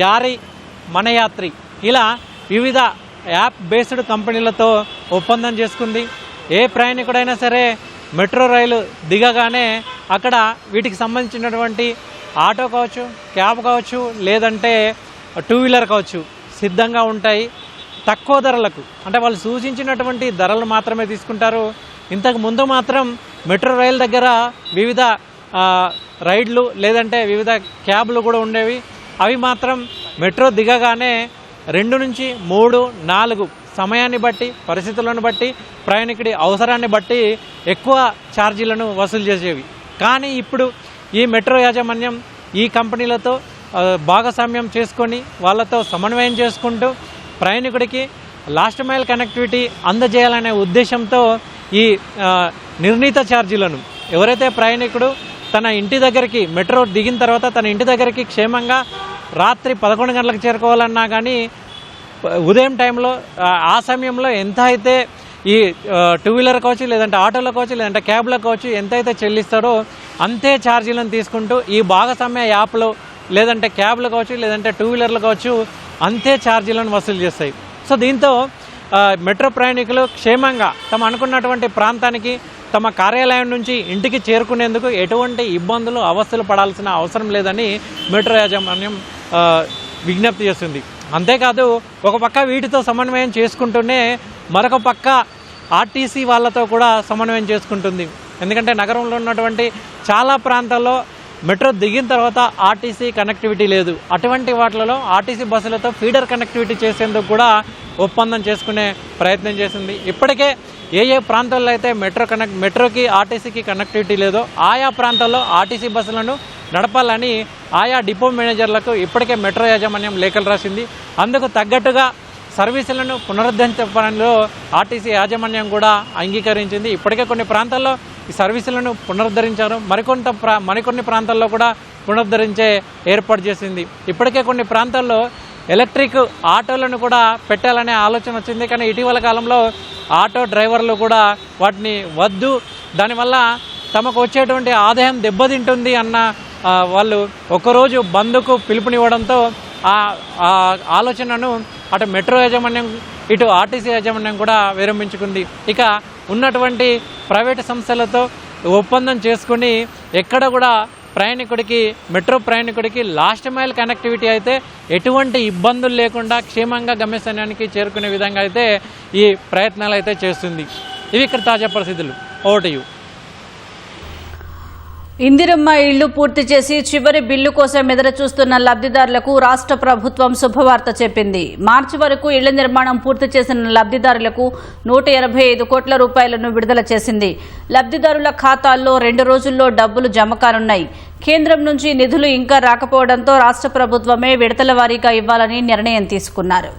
యారీ, మనయాత్రి ఇలా వివిధ యాప్ బేస్డ్ కంపెనీలతో ఒప్పందం చేసుకుంది. ఏ ప్రయాణికుడైనా సరే మెట్రో రైలు దిగగానే అక్కడ వీటికి సంబంధించినటువంటి ఆటో కావచ్చు, క్యాబ్ కావచ్చు, లేదంటే టూ వీలర్ కావచ్చు సిద్ధంగా ఉంటాయి. తక్కువ ధరలకు, అంటే వాళ్ళు సూచించినటువంటి ధరలు మాత్రమే తీసుకుంటారు. ఇంతకు ముందు మాత్రం మెట్రో రైలు దగ్గర వివిధ రైడ్లు లేదంటే వివిధ క్యాబ్లు కూడా ఉండేవి. అవి మాత్రం మెట్రో దిగగానే 2 నుంచి 3, 4 సమయాన్ని బట్టి, పరిస్థితులను బట్టి, ప్రయాణికుడి అవసరాన్ని బట్టి ఎక్కువ ఛార్జీలను వసూలు చేసేవి. కానీ ఇప్పుడు ఈ మెట్రో యాజమాన్యం ఈ కంపెనీలతో భాగస్వామ్యం చేసుకొని వాళ్ళతో సమన్వయం చేసుకుంటూ ప్రయాణికుడికి లాస్ట్ మైల్ కనెక్టివిటీ అందజేయాలనే ఉద్దేశంతో ఈ నిర్ణీత ఛార్జీలను ఎవరైతే ప్రయాణికుడు తన ఇంటి దగ్గరికి మెట్రో దిగిన తర్వాత తన ఇంటి దగ్గరికి క్షేమంగా రాత్రి 11 గంటలకు చేరుకోవాలన్నా కానీ ఉదయం టైంలో ఆ సమయంలో ఎంత అయితే ఈ టూ వీలర్ కావచ్చు, లేదంటే ఆటోలో కావచ్చు, లేదంటే క్యాబ్లో కావచ్చు ఎంత అయితే చెల్లిస్తారో అంతే ఛార్జీలను తీసుకుంటూ ఈ భాగస్వామ్య యాప్లో లేదంటే క్యాబ్లు కావచ్చు, లేదంటే టూ వీలర్లు కావచ్చు అంతే ఛార్జీలను వసూలు చేస్తాయి. సో దీంతో మెట్రో ప్రయాణికులు క్షేమంగా తమ అనుకున్నటువంటి ప్రాంతానికి తమ కార్యాలయం నుంచి ఇంటికి చేరుకునేందుకు ఎటువంటి ఇబ్బందులు అవస్థలు పడాల్సిన అవసరం లేదని మెట్రో యాజమాన్యం విజ్ఞప్తి చేస్తుంది. అంతేకాదు ఒక పక్క వీటితో సమన్వయం చేసుకుంటూనే మరొక పక్క ఆర్టీసీ వాళ్ళతో కూడా సమన్వయం చేసుకుంటుంది. ఎందుకంటే నగరంలో ఉన్నటువంటి చాలా ప్రాంతాల్లో మెట్రో దిగిన తర్వాత ఆర్టీసీ కనెక్టివిటీ లేదు. అటువంటి వాటిలలో ఆర్టీసీ బస్సులతో ఫీడర్ కనెక్టివిటీ చేసేందుకు కూడా ఒప్పందం చేసుకునే ప్రయత్నం చేసింది. ఇప్పటికే ఏ ప్రాంతాల్లో అయితే మెట్రోకి ఆర్టీసీకి కనెక్టివిటీ లేదో ఆయా ప్రాంతాల్లో ఆర్టీసీ బస్సులను నడపాలని ఆయా డిపో మేనేజర్లకు ఇప్పటికే మెట్రో యాజమాన్యం లేఖలు రాసింది. అందుకు తగ్గట్టుగా సర్వీసులను పునరుద్ధరించే పనిలో ఆర్టీసీ యాజమాన్యం కూడా అంగీకరించింది. ఇప్పటికే కొన్ని ప్రాంతాల్లో ఈ సర్వీసులను పునరుద్ధరించారు, మరికొన్ని ప్రాంతాల్లో కూడా పునరుద్ధరించే ఏర్పాటు చేసింది. ఇప్పటికే కొన్ని ప్రాంతాల్లో ఎలక్ట్రిక్ ఆటోలను కూడా పెట్టాలనే ఆలోచన వచ్చింది. కానీ ఇటీవల కాలంలో ఆటో డ్రైవర్లు కూడా వాటిని వద్దు, దానివల్ల తమకు వచ్చేటువంటి ఆదాయం దెబ్బతింటుంది అన్న వాళ్ళు ఒకరోజు బంద్కు పిలుపునివ్వడంతో ఆ ఆలోచనను అటు మెట్రో యాజమాన్యం ఇటు ఆర్టీసీ యాజమాన్యం కూడా విరమించుకుంది. ఇక ఉన్నటువంటి ప్రైవేటు సంస్థలతో ఒప్పందం చేసుకుని ఎక్కడ కూడా మెట్రో ప్రయాణికుడికి లాస్ట్ మైల్ కనెక్టివిటీ అయితే ఎటువంటి ఇబ్బందులు లేకుండా క్షేమంగా గమ్యస్థానానికి చేరుకునే విధంగా అయితే ఈ ప్రయత్నాలు అయితే చేస్తుంది. ఇవి ఇక్కడ తాజా పరిస్థితులు. Over to you. ఇందిరమ్మ ఇళ్లు పూర్తి చేసి చివరి బిల్లు కోసం ఎదురుచూస్తున్న లబ్ధిదారులకు రాష్ట్ర ప్రభుత్వం శుభవార్త చెప్పింది. మార్చి వరకు ఇళ్ల నిర్మాణం పూర్తి చేసిన లబ్ధిదారులకు 185 కోట్ల రూపాయలను విడుదల చేసింది. లబ్ధిదారుల ఖాతాల్లో 2 రోజుల్లో డబ్బులు జమ కానున్నాయి. కేంద్రం నుంచి నిధులు ఇంకా రాకపోవడంతో రాష్ట్ర ప్రభుత్వమే విడతల వారీగా ఇవ్వాలని నిర్ణయం తీసుకున్నారు.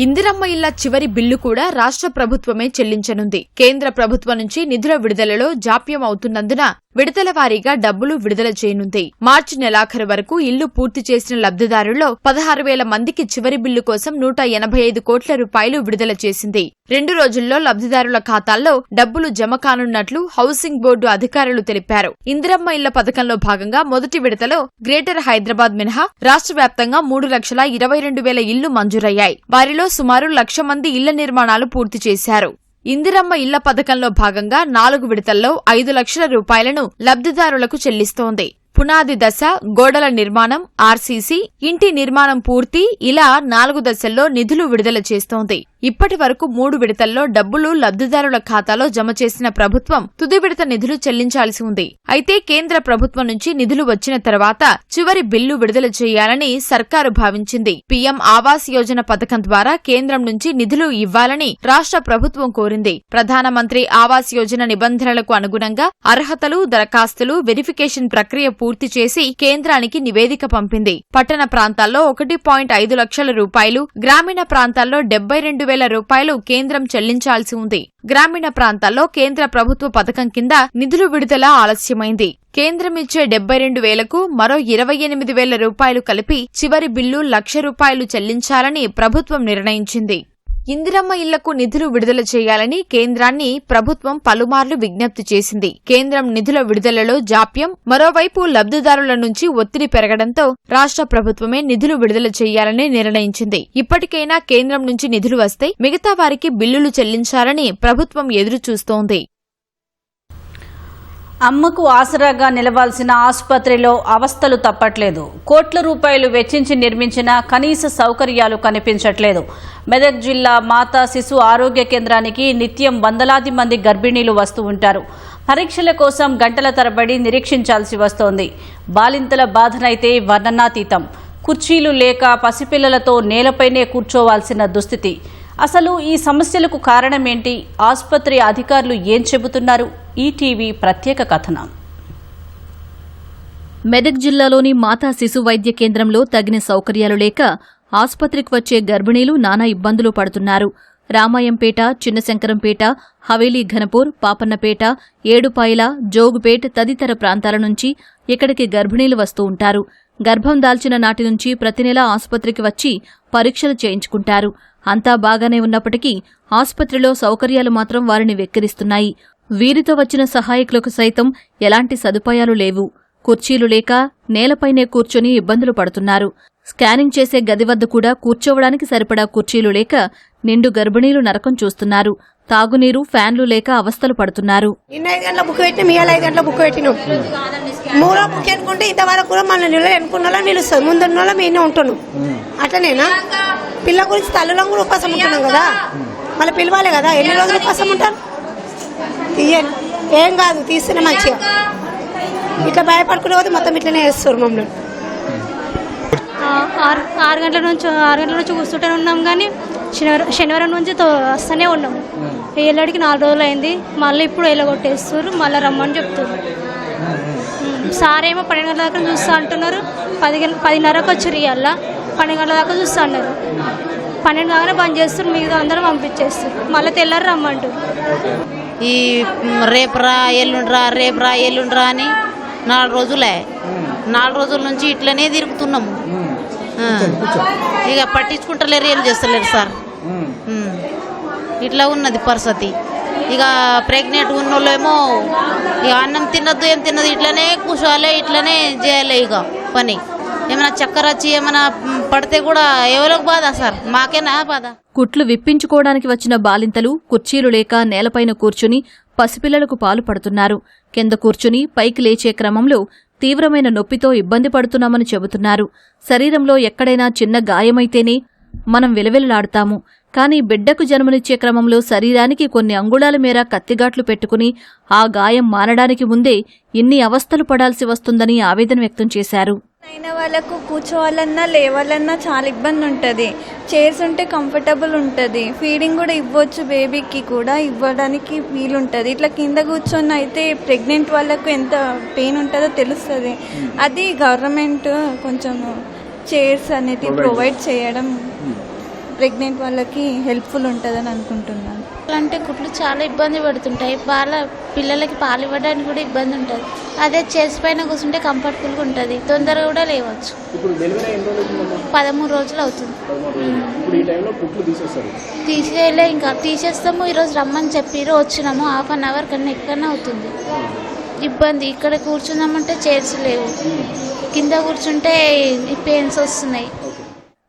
ఇందిరమ్మ ఇళ్ల చివరి బిల్లు కూడా రాష్ట్ర ప్రభుత్వమే చెల్లించనుంది. కేంద్ర ప్రభుత్వం నుంచి నిధుల విడుదలలో జాప్యం అవుతున్నందున విడతల వారీగా డబ్బులు విడుదల చేయనుంది. మార్చి నెలాఖరు వరకు ఇల్లు పూర్తి చేసిన లబ్ధిదారుల్లో 16,000 మందికి చివరి బిల్లు కోసం 185 కోట్ల రూపాయలు విడుదల చేసింది. 2 రోజుల్లో లబ్ధిదారుల ఖాతాల్లో డబ్బులు జమ కానున్నట్లు హౌసింగ్ బోర్డు అధికారులు తెలిపారు. ఇందిరమ్మ ఇళ్ల పథకంలో భాగంగా మొదటి విడతలో గ్రేటర్ హైదరాబాద్ మినహా రాష్ట్ర వ్యాప్తంగా 3,22,000 ఇళ్లు మంజూరయ్యాయి. వారిలో సుమారు 1,00,000 మంది ఇళ్ల నిర్మాణాలు పూర్తి చేశారు. ఇందిరమ్మ ఇళ్ల పథకంలో భాగంగా 4 విడతల్లో 5 లక్షల రూపాయలను లబ్ధిదారులకు చెల్లిస్తోంది. పునాది దశ, గోడల నిర్మాణం, ఆర్సీసీ, ఇంటి నిర్మాణం పూర్తి ఇలా 4 దశల్లో నిధులు విడుదల చేస్తోంది. ఇప్పటి వరకు 3 విడతల్లో డబ్బులు లబ్ధిదారుల ఖాతాలో జమ చేసిన ప్రభుత్వం తుది విడత నిధులు చెల్లించాల్సి ఉంది. అయితే కేంద్ర ప్రభుత్వం నుంచి నిధులు వచ్చిన తర్వాత చివరి బిల్లు విడుదల చేయాలని సర్కారు భావించింది. పీఎం ఆవాస్ యోజన పథకం ద్వారా కేంద్రం నుంచి నిధులు ఇవ్వాలని రాష్ట్ర ప్రభుత్వం కోరింది. ప్రధానమంత్రి ఆవాస్ యోజన నిబంధనలకు అనుగుణంగా అర్హతలు, దరఖాస్తులు, వెరిఫికేషన్ ప్రక్రియ పూర్తి చేసి కేంద్రానికి నివేదిక పంపింది. పట్టణ ప్రాంతాల్లో 1.5 లక్షల రూపాయలు, గ్రామీణ ప్రాంతాల్లో 72,000 రూపాయలు కేంద్రం చెల్లించాల్సి ఉంది. గ్రామీణ ప్రాంతాల్లో కేంద్ర ప్రభుత్వ పథకం కింద నిధులు విడుదల ఆలస్యమైంది. కేంద్రం ఇచ్చే 72,000కు మరో 28,000 రూపాయలు కలిపి చివరి బిల్లు 1,00,000 రూపాయలు చెల్లించాలని ప్రభుత్వం నిర్ణయించింది. ఇందిరమ్మ ఇళ్లకు నిధులు విడుదల చేయాలని కేంద్రాన్ని ప్రభుత్వం పలుమార్లు విజ్ఞప్తి చేసింది. కేంద్రం నిధుల విడుదలలో జాప్యం, మరోవైపు లబ్ధిదారుల నుంచి ఒత్తిడి పెరగడంతో రాష్ట్ర ప్రభుత్వమే నిధులు విడుదల చేయాలని నిర్ణయించింది. ఇప్పటికైనా కేంద్రం నుంచి నిధులు వస్తే మిగతా వారికి బిల్లులు చెల్లించాలని ప్రభుత్వం ఎదురుచూస్తోంది. అమ్మకు ఆసరాగా నిలవాల్సిన ఆసుపత్రిలో అవస్థలు తప్పట్లేదు. కోట్ల రూపాయలు వెచ్చించి నిర్మించిన కనీస సౌకర్యాలు కనిపించట్లేదు. మెదక్ జిల్లా మాతా శిశు ఆరోగ్య కేంద్రానికి నిత్యం వందలాది మంది గర్భిణీలు వస్తూ ఉంటారు. పరీక్షల కోసం గంటల తరబడి నిరీక్షించాల్సి వస్తోంది. బాలింతల బాధనైతే వర్ణనాతీతం. కుర్చీలు లేక పసిపిల్లలతో నేలపైనే కూర్చోవాల్సిన దుస్థితి. అసలు ఈ సమస్యలకు కారణమేంటి? ఆసుపత్రి అధికారులు ఏం చెబుతున్నారు? ఈటీవీ ప్రత్యేక కథనం. మెదక్ జిల్లాలోని మాతా శిశు వైద్య కేంద్రంలో తగిన సౌకర్యాలు లేక ఆసుపత్రికి వచ్చే గర్భిణీలు నానా ఇబ్బందులు పడుతున్నారు. రామాయంపేట, చిన్నశంకరంపేట, హవేలీ ఘనపూర్, పాపన్నపేట, ఏడుపాయల, జోగుపేట్ తదితర ప్రాంతాల నుంచి ఇక్కడికి గర్భిణీలు వస్తూ ఉంటారు. గర్భం దాల్చిన నాటి నుంచి ప్రతి నెలా ఆసుపత్రికి వచ్చి పరీక్షలు చేయించుకుంటారు. అంతా బాగానే ఉన్నప్పటికీ ఆసుపత్రిలో సౌకర్యాలు మాత్రం వారిని వెక్కిరిస్తున్నాయి. వీరితో వచ్చిన సహాయకులకు సైతం ఎలాంటి సదుపాయాలు లేవు. కుర్చీలు లేక నేలపైనే కూర్చొని ఇబ్బందులు పడుతున్నారు. స్కానింగ్ చేసే గది వద్ద కూడా కూర్చోవడానికి సరిపడా కుర్చీలు లేక నిండు గర్భిణీలు నరకం చూస్తున్నారు. తాగునీరు, ఫ్యాన్లు లేక అవస్థలు పడుతున్నారు. 5 గంటల బుక్ పెట్టిన మీ 5 గంటల బుక్ పెట్టినాం. 3 బుక్ అనుకుంటే ఇంతవరకు కూడా మన ఎన్నుకున్న నిలుస్తుంది. ముందున్న మేమే ఉంటున్నాం. అట్లనేనా? పిల్ల గురించి తల్లులం కూడా ఉపాసం ఉంటున్నాం కదా, మళ్ళీ పిలవాలి కదా. ఎన్ని రోజులు ఉపాసం ఉంటారు? తీయండి, ఏం కాదు, తీస్తేనే మంచిగా. ఇట్లా భయపడుకునే పోతే మొత్తం ఇట్లనే వేస్తారు మమ్మల్ని. 6 గంటల నుంచి కూర్చుంటూనే ఉన్నాం, కానీ శనివారం నుంచి వస్తూనే ఉన్నాము. ఏళ్ళడికి 4 రోజులు అయింది. మళ్ళీ ఇప్పుడు ఎల్లగొట్టేస్తారు, మళ్ళీ రమ్మని చెప్తారు. సార్ ఏమో 12 గంటల దాకా చూస్తా అంటున్నారు. 10:30కు వచ్చారు. ఇవాళ 12 గంటల దాకా చూస్తా అన్నారు. 12 దాకా బంద్ చేస్తారు, మిగతా అందరూ పంపించేస్తారు. మళ్ళీ తెల్లారు రమ్మంటారు. ఈ రేపురా ఎల్లుండ్రా అని 4 రోజులే. 4 రోజుల నుంచి ఇట్లనే తిరుగుతున్నాము. ఇక పట్టించుకుంటలేరు, ఏం చేస్తలేరు సార్. ఇట్లా ఉన్నది పరిస్థితి. ఇక ప్రెగ్నెంట్ ఉన్నోళ్ళేమో ఇక అన్నం తినద్దు, ఏం తినదు, ఇట్లనే కూర్చోవాలి, ఇట్లనే చేయాలి. ఇక పని ఏమైనా చక్కర వచ్చి ఏమైనా పడితే కూడా ఎవరికి బాధ సార్? మాకేనా బాధ? కుట్లు విప్పించుకోవడానికి వచ్చిన బాలింతలు కుర్చీలు లేక నేలపైన కూర్చుని పసిపిల్లలకు పాలు పడుతున్నారు. కింద కూర్చుని పైకి లేచే క్రమంలో తీవ్రమైన నొప్పితో ఇబ్బంది పడుతున్నామని చెబుతున్నారు. శరీరంలో ఎక్కడైనా చిన్న గాయమైతేనే మనం విలవిలలాడుతాము. కానీ బిడ్డకు జన్మనిచ్చే క్రమంలో శరీరానికి కొన్ని అంగుళాల మేర కత్తిగాట్లు పెట్టుకుని ఆ గాయం మానడానికి ముందే ఇన్ని అవస్థలు పడాల్సి వస్తుందని ఆవేదన వ్యక్తం చేశారు. అయిన వాళ్ళకు కూర్చోవాలన్నా లేవాలన్నా చాలా ఇబ్బంది ఉంటుంది. చైర్స్ ఉంటే కంఫర్టబుల్ ఉంటుంది. ఫీడింగ్ కూడా ఇవ్వచ్చు, బేబీకి కూడా ఇవ్వడానికి వీలుంటుంది. ఇట్లా కింద కూర్చొని అయితే ప్రెగ్నెంట్ వాళ్ళకు ఎంత పెయిన్ ఉంటుందో తెలుస్తుంది. అది గవర్నమెంట్ కొంచెం చైర్స్ అనేది ప్రొవైడ్ చేయడం ప్రెగ్నెంట్ వాళ్ళకి హెల్ప్ఫుల్ ఉంటుందని అనుకుంటున్నాను. అంటే కుట్లు చాలా ఇబ్బంది పడుతుంటాయి. పిల్లలకి పాలు ఇవ్వడానికి కూడా ఇబ్బంది ఉంటుంది. అదే చైర్స్ పైన కూర్చుంటే కంఫర్టబుల్గా ఉంటుంది, తొందరగా కూడా లేవచ్చు. 13 రోజులు అవుతుంది. తీసేయలే, ఇంకా తీసేస్తాము. ఈరోజు రమ్మని చెప్పిరు, వచ్చినాము. 1/2 అవర్ కన్నా ఎక్కువనే అవుతుంది. ఇబ్బంది. ఇక్కడ కూర్చున్నామంటే చైర్స్ లేవు, కింద కూర్చుంటే పెయిన్స్ వస్తున్నాయి.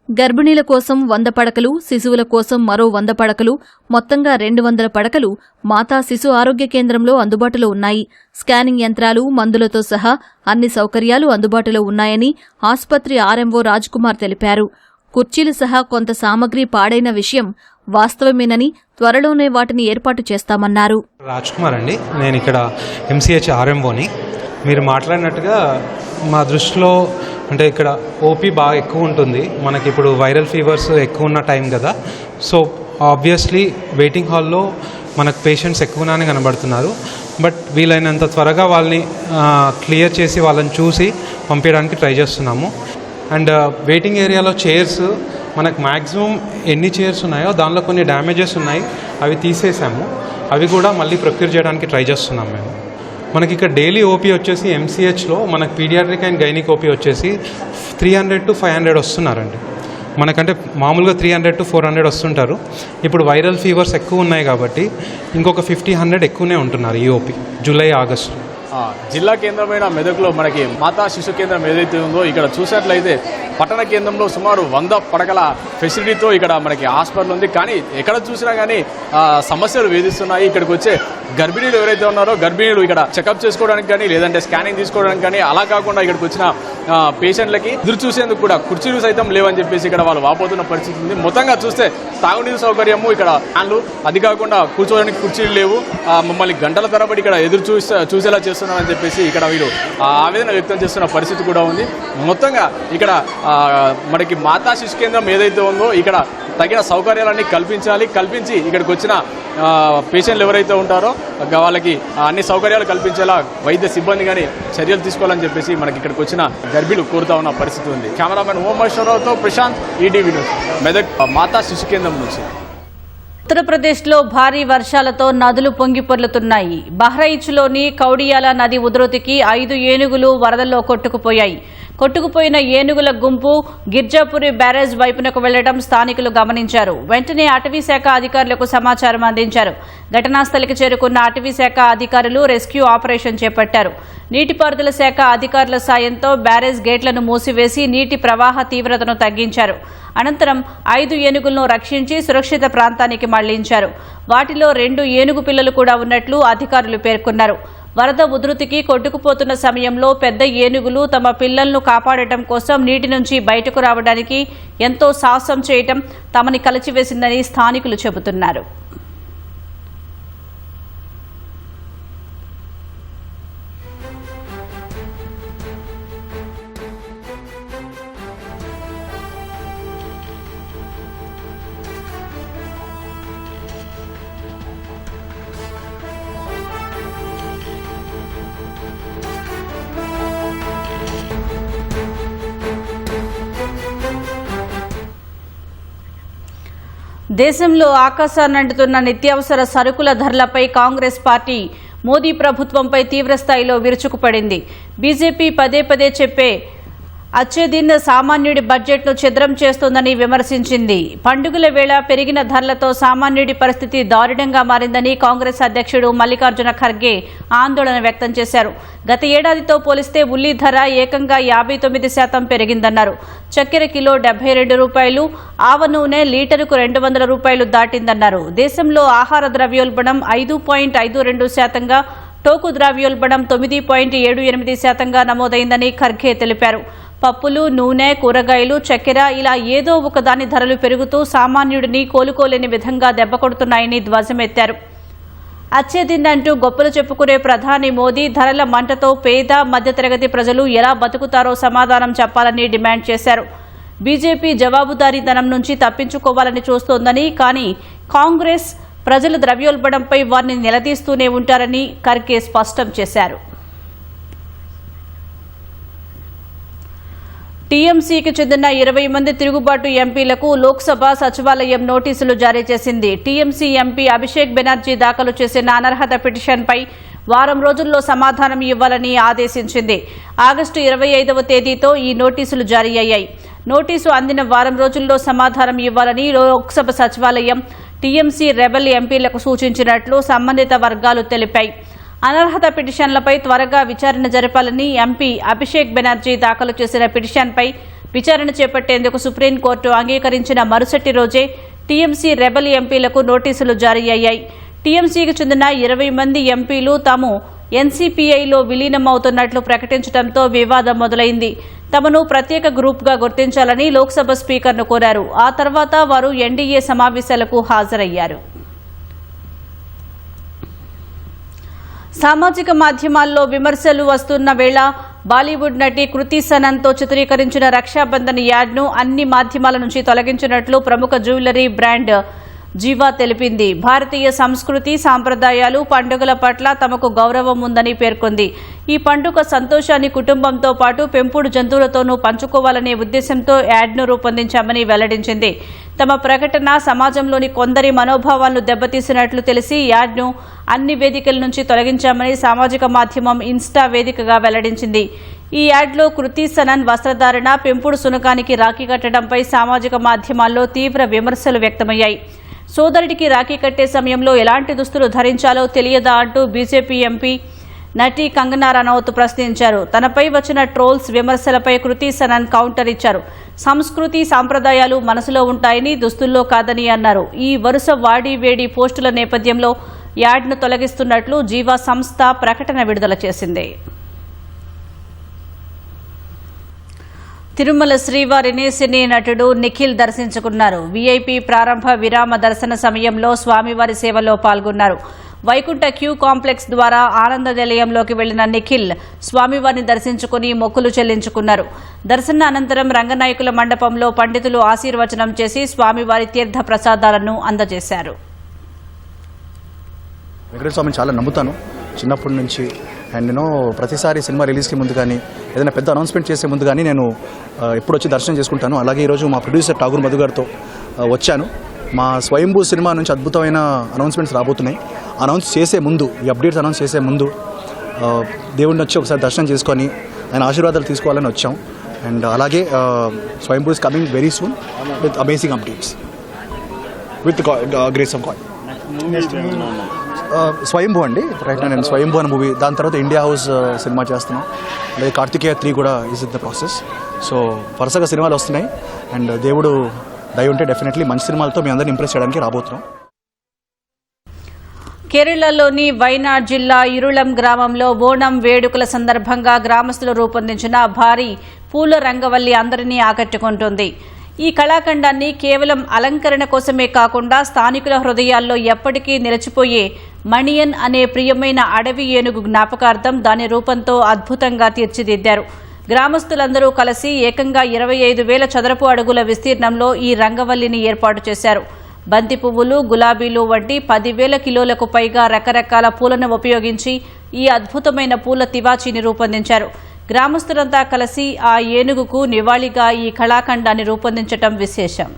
గర్భిణీల కోసం 100 పడకలు, శిశువుల కోసం మరో 100 పడకలు, మొత్తంగా 200 పడకలు మాతా శిశు ఆరోగ్య కేంద్రంలో అందుబాటులో ఉన్నాయి. స్కానింగ్ యంత్రాలు, మందులతో సహా అన్ని సౌకర్యాలు అందుబాటులో ఉన్నాయని ఆసుపత్రి ఆర్ఎంఓ రాజ్కుమార్ తెలిపారు. కుర్చీలు సహా కొంత సామగ్రి పాడైన విషయం వాస్తవమేనని త్వరలోనే వాటిని ఏర్పాటు చేస్తామన్నారు. రాజ్కుమార్ అండి, నేను ఇక్కడ ఎంసీహెచ్ ఆర్ఎంఓని. మీరు మాట్లాడినట్టుగా మా దృష్టిలో అంటే ఇక్కడ ఓపీ బాగా ఎక్కువ ఉంటుంది. మనకి ఇప్పుడు వైరల్ ఫీవర్స్ ఎక్కువ ఉన్న టైం కదా. సో ఆబ్వియస్లీ వెయిటింగ్ హాల్లో మనకు పేషెంట్స్ ఎక్కువగానే కనబడుతున్నారు. బట్ వీలైనంత త్వరగా వాళ్ళని క్లియర్ చేసి వాళ్ళని చూసి పంపించడానికి ట్రై చేస్తున్నాము. అండ్ వెయిటింగ్ ఏరియాలో చైర్స్ మనకు మ్యాక్సిమం ఎన్ని చైర్స్ ఉన్నాయో దానిలో కొన్ని డ్యామేజెస్ ఉన్నాయి, అవి తీసేసాము. అవి కూడా మళ్ళీ ప్రొక్యూర్ చేయడానికి ట్రై చేస్తున్నాం మేము. మనకి ఇక్కడ డైలీ ఓపీ వచ్చేసి ఎంసీహెచ్లో మనకు పీడియాట్రిక్ అండ్ గైనిక్ ఓపీ వచ్చేసి 300 to 500 వస్తున్నారండి. మనకంటే మామూలుగా 300 to 400 వస్తుంటారు. ఇప్పుడు వైరల్ ఫీవర్స్ ఎక్కువ ఉన్నాయి కాబట్టి ఇంకొక 50-100 ఎక్కువనే ఉంటున్నారు ఈ ఓపీ జూలై ఆగస్టు. జిల్లా కేంద్రమైన మెదక్లో మనకి మాతా శిశు కేంద్రం ఏదైతే ఉందో ఇక్కడ చూసినట్లయితే పట్టణ కేంద్రంలో సుమారు 100 పడకల ఫెసిలిటీతో ఇక్కడ మనకి హాస్పిటల్ ఉంది. కానీ ఎక్కడ చూసినా కానీ సమస్యలు వేధిస్తున్నాయి. ఇక్కడికి వచ్చే గర్భిణీలు ఎవరైతే ఉన్నారో గర్భిణీలు ఇక్కడ చెకప్ చేసుకోవడానికి కానీ లేదంటే స్కానింగ్ తీసుకోవడానికి కానీ అలా కాకుండా ఇక్కడికి వచ్చిన పేషెంట్లకి ఎదురు చూసేందుకు కూడా కుర్చీలు సైతం లేవని చెప్పేసి ఇక్కడ వాళ్ళు వాపోతున్న పరిస్థితి ఉంది. మొత్తంగా చూస్తే తాగునీరు సౌకర్యము ఇక్కడ ఫ్యాన్లు, అది కాకుండా కూర్చోడానికి కుర్చీలు లేవు. మమ్మల్ని గంటల తరబడి ఇక్కడ ఎదురు చూసేలా చేస్తున్నారని చెప్పేసి ఇక్కడ వీళ్ళు ఆవేదన వ్యక్తం చేస్తున్న పరిస్థితి కూడా ఉంది. మొత్తంగా ఇక్కడ మనకి మాతా శిశు కేంద్రం ఏదైతే ఉందో ఇక్కడ తగిన సౌకర్యాలన్నీ కల్పించి ఇక్కడికి వచ్చిన పేషెంట్లు ఎవరైతే ఉంటారో వాళ్ళకి అన్ని సౌకర్యాలు కల్పించేలా వైద్య సిబ్బంది కానీ చర్యలు తీసుకోవాలని చెప్పేసి మనకి ఇక్కడికి వచ్చిన గర్భిణులు కోరుతా ఉన్న పరిస్థితి ఉంది. కెమెరామెన్ ఓమేశ్వరరావుతో ప్రశాంత్, ఈటీవీ న్యూస్, మెదక్ మాతా శిశు కేంద్రం నుంచి. ఉత్తరప్రదేశ్లో భారీ వర్షాలతో నదులు పొంగి పొర్లుతున్నాయి. బహ్రైచ్లోని కౌడియాల నది ఉధృతికి 5 ఏనుగులు వరదల్లో కొట్టుకుపోయాయి. కొట్టుకుపోయిన ఏనుగుల గుంపు గిర్జాపురి బ్యారేజ్ వైపునకు వెళ్లడం స్థానికులు గమనించారు. వెంటనే అటవీశాఖ అధికారులకు సమాచారం అందించారు. ఘటనాస్థలికి చేరుకున్న అటవీశాఖ అధికారులు రెస్క్యూ ఆపరేషన్ చేపట్టారు. నీటిపారుదల శాఖ అధికారుల సాయంతో బ్యారేజ్ గేట్లను మూసివేసి నీటి ప్రవాహ తీవ్రతను తగ్గించారు. అనంతరం 5 ఏనుగులను రక్షించి సురక్షిత ప్రాంతానికి మళ్లించారు. వాటిలో 2 ఏనుగు పిల్లలు కూడా ఉన్నట్లు అధికారులు పేర్కొన్నారు. వరద ఉధృతికి కొట్టుకుపోతున్న సమయంలో పెద్ద ఏనుగులు తమ పిల్లలను కాపాడటం కోసం నీటి నుంచి బయటకు రావడానికి ఎంతో సాహసం చేయటం తమని కలిచివేసిందని స్థానికులు చెబుతున్నారు. దేశంలో ఆకాశాన్నంటుతున్న నిత్యావసర సరుకుల ధరలపై కాంగ్రెస్ పార్టీ మోదీ ప్రభుత్వంపై తీవ్రస్థాయిలో విరుచుకుపడింది. బీజేపీ పదే చెప్పే అచ్చేదిన్ సామాన్యుడి బడ్జెట్ను ఛిద్రం చేస్తోందని విమర్శించింది. పండుగల వేళ పెరిగిన ధరలతో సామాన్యుడి పరిస్థితి దారుణంగా మారిందని కాంగ్రెస్ అధ్యక్షుడు మల్లికార్జున ఖర్గే ఆందోళన వ్యక్తం చేశారు. గత ఏడాదితో పోలిస్తే ఉల్లి ధర ఏకంగా 59% పెరిగిందన్నారు. చక్కెర కిలో 72 రూపాయలు, ఆవ నూనె లీటరుకు 200 రూపాయలు దాటిందన్నారు. దేశంలో ఆహార ద్రవ్యోల్బణం 5.52%గా, టోకు ద్రవ్యోల్బణం 9.78%గా నమోదైందని ఖర్గే తెలిపారు. పప్పులు, నూనె, కూరగాయలు, చక్కెర ఇలా ఏదో ఒకదాని ధరలు పెరుగుతూ సామాన్యుడిని కోలుకోలేని విధంగా దెబ్బకొడుతున్నాయని ధ్వజమెత్తారు. అచ్చేదిన్ అంటూ గొప్పలు చెప్పుకునే ప్రధాని మోదీ ధరల మంటతో పేద, మధ్యతరగతి ప్రజలు ఎలా బతుకుతారో సమాధానం చెప్పాలని డిమాండ్ చేశారు. బీజేపీ జవాబుదారీతనం నుంచి తప్పించుకోవాలని చూస్తోందని, కానీ కాంగ్రెస్ ప్రజల ద్రవ్యోల్బణంపై వారిని నిలదీస్తూనే ఉంటారని ఖర్గే స్పష్టం చేశారు. టీఎంసీకి చెందిన 20 మంది తిరుగుబాటు ఎంపీలకు లోక్సభ సచివాలయం నోటీసులు జారీ చేసింది. టీఎంసీ ఎంపీ అభిషేక్ బెనర్జీ దాఖలు చేసిన అనర్హత పిటిషన్పై వారం రోజుల్లో సమాధానం ఇవ్వాలని ఆదేశించింది. ఆగస్టు 25వ తేదీతో ఈ నోటీసులు జారీ అయ్యాయి. నోటీసు అందిన వారం రోజుల్లో సమాధానం ఇవ్వాలని లోక్సభ సచివాలయం టీఎంసీ రెబెల్ ఎంపీలకు సూచించినట్లు సంబంధిత వర్గాలు తెలిపాయి. అనర్హత పిటిషన్లపై త్వరగా విచారణ జరపాలని ఎంపీ అభిషేక్ బెనర్జీ దాఖలు చేసిన పిటిషన్పై విచారణ చేపట్టేందుకు సుప్రీంకోర్టు అంగీకరించిన మరుసటి రోజే టీఎంసీ రెబెల్ ఎంపీలకు నోటీసులు జారీ అయ్యాయి. టీఎంసీకి చెందిన 20 మంది ఎంపీలు తాము ఎన్సీపీఐలో విలీనమవుతున్నట్లు ప్రకటించడంతో వివాదం మొదలైంది. తమను ప్రత్యేక గ్రూప్గా గుర్తించాలని లోక్సభ స్పీకర్ను కోరారు. ఆ తర్వాత వారు ఎన్డీఏ సమావేశాలకు హాజరయ్యారు. సామాజిక మాధ్యమాల్లో విమర్శలు వస్తున్న వేళ బాలీవుడ్ నటి కృతి సనన్తో చిత్రీకరించిన రక్షాబంధన్ యాడ్ను అన్ని మాధ్యమాల నుంచి తొలగించినట్లు ప్రముఖ జ్యువెలరీ బ్రాండ్ జీవా తెలిపింది. భారతీయ సంస్కృతి, సాంప్రదాయాలు, పండుగల పట్ల తమకు గౌరవం ఉందని పేర్కొంది. ఈ పండుగ సంతోషాన్ని కుటుంబంతో పాటు పెంపుడు జంతువులతోనూ పంచుకోవాలనే ఉద్దేశంతో యాడ్ను రూపొందించామని వెల్లడించింది. తమ ప్రకటన సమాజంలోని కొందరి మనోభావాలను దెబ్బతీసినట్లు తెలిసి యాడ్ను అన్ని వేదికల నుంచి తొలగించామని సామాజిక మాధ్యమం ఇన్స్టా వేదికగా వెల్లడించింది. ఈ యాడ్లో కృతి సనన్ వస్త్రధారణ, పెంపుడు సునకానికి రాఖీ కట్టడంపై సామాజిక మాధ్యమాల్లో తీవ్ర విమర్శలు వ్యక్తమయ్యాయి. సోదరుడికి రాఖీ కట్టే సమయంలో ఎలాంటి దుస్తులు ధరించాలో తెలియదా అంటూ బీజేపీ ఎంపీ నటి కంగనా రనౌత్ ప్రశ్నించారు. తనపై వచ్చిన ట్రోల్స్ విమర్శలపై కృతి సనన్ కౌంటర్ ఇచ్చారు. సంస్కృతి సాంప్రదాయాలు మనసులో ఉంటాయని, దుస్తుల్లో కాదని అన్నారు. ఈ వరుస వాడి వేడి పోస్టుల నేపథ్యంలో యాడ్ను తొలగిస్తున్నట్లు జీవా సంస్థ ప్రకటన విడుదల చేసింది. తిరుమల శ్రీవారిని సినీ నటుడు నిఖిల్ దర్శించుకున్నారు. వీఐపీ ప్రారంభ విరామ దర్శన సమయంలో స్వామివారి సేవలో పాల్గొన్నారు. వైకుంఠ క్యూ కాంప్లెక్స్ ద్వారా ఆనంద నిలయంలోకి వెళ్లిన నిఖిల్ స్వామివారిని దర్శించుకుని మొక్కులు చెల్లించుకున్నారు. దర్శన అనంతరం రంగనాయకుల మండపంలో పండితులు ఆశీర్వచనం చేసి స్వామివారి తీర్థ ప్రసాదాలను అందజేశారు. వెంకటేశ్వర స్వామిని చాలా నమ్ముతాను చిన్నప్పటి నుంచి. అండ్ నేను ప్రతిసారి సినిమా రిలీజ్కి ముందు కానీ ఏదైనా పెద్ద అనౌన్స్మెంట్ చేసే ముందు కానీ నేను ఎప్పుడు వచ్చి దర్శనం చేసుకుంటాను. అలాగే ఈరోజు మా ప్రొడ్యూసర్ ఠాగూర్ మధు గారితో వచ్చాను. మా స్వయంభూ సినిమా నుంచి అద్భుతమైన అనౌన్స్మెంట్స్ రాబోతున్నాయి. అనౌన్స్ చేసే ముందు, ఈ అప్డేట్స్ అనౌన్స్ చేసే ముందు దేవుడిని వచ్చి ఒకసారి దర్శనం చేసుకొని ఆయన ఆశీర్వాదాలు తీసుకోవాలని వచ్చాం. అండ్ అలాగే స్వయంభూ is coming very soon with amazing updates with grace of God. స్వయంభూ అండి, రైట్. నేను స్వయంభూ అనే మూవీ, దాని తర్వాత ఇండియా హౌస్ సినిమా చేస్తున్నాం. అలాగే కార్తికేయ 3 కూడా is in the process. So వరుసగా సినిమాలు వస్తున్నాయి. అండ్ దేవుడు దయ ఉంటే డెఫినెట్లీ మంచి సినిమాలతో మీ అందరిని ఇంప్రెస్ చేయడానికి రాబోతున్నాం. కేరళలోని వైనాడ్ జిల్లా ఇరుళం గ్రామంలో ఓణం వేడుకల సందర్భంగా గ్రామస్తులు రూపొందించిన భారీ పూల రంగవల్లి అందరినీ ఆకట్టుకుంటుంది. ఈ కళాఖండాన్ని కేవలం అలంకరణ కోసమే కాకుండా స్థానికుల హృదయాల్లో ఎప్పటికీ నిలిచిపోయే మణియన్ అనే ప్రియమైన అడవి ఏనుగు జ్ఞాపకార్థం దాని రూపంతో అద్భుతంగా తీర్చిదిద్దారు. గ్రామస్తులందరూ కలిసి ఏకంగా 25,000 చదరపు అడుగుల విస్తీర్ణంలో ఈ రంగవల్లిని ఏర్పాటు చేశారు. బంతి పువ్వులు, గులాబీలు వంటి 10,000 కిలోలకు పైగా రకరకాల పూలను ఉపయోగించి ఈ అద్భుతమైన పూల తివాచీని రూపొందించారు. గ్రామస్తులంతా కలిసి ఆ ఏనుగుకు నివాళిగా ఈ కళాఖండాన్ని రూపొందించడం విశేషం.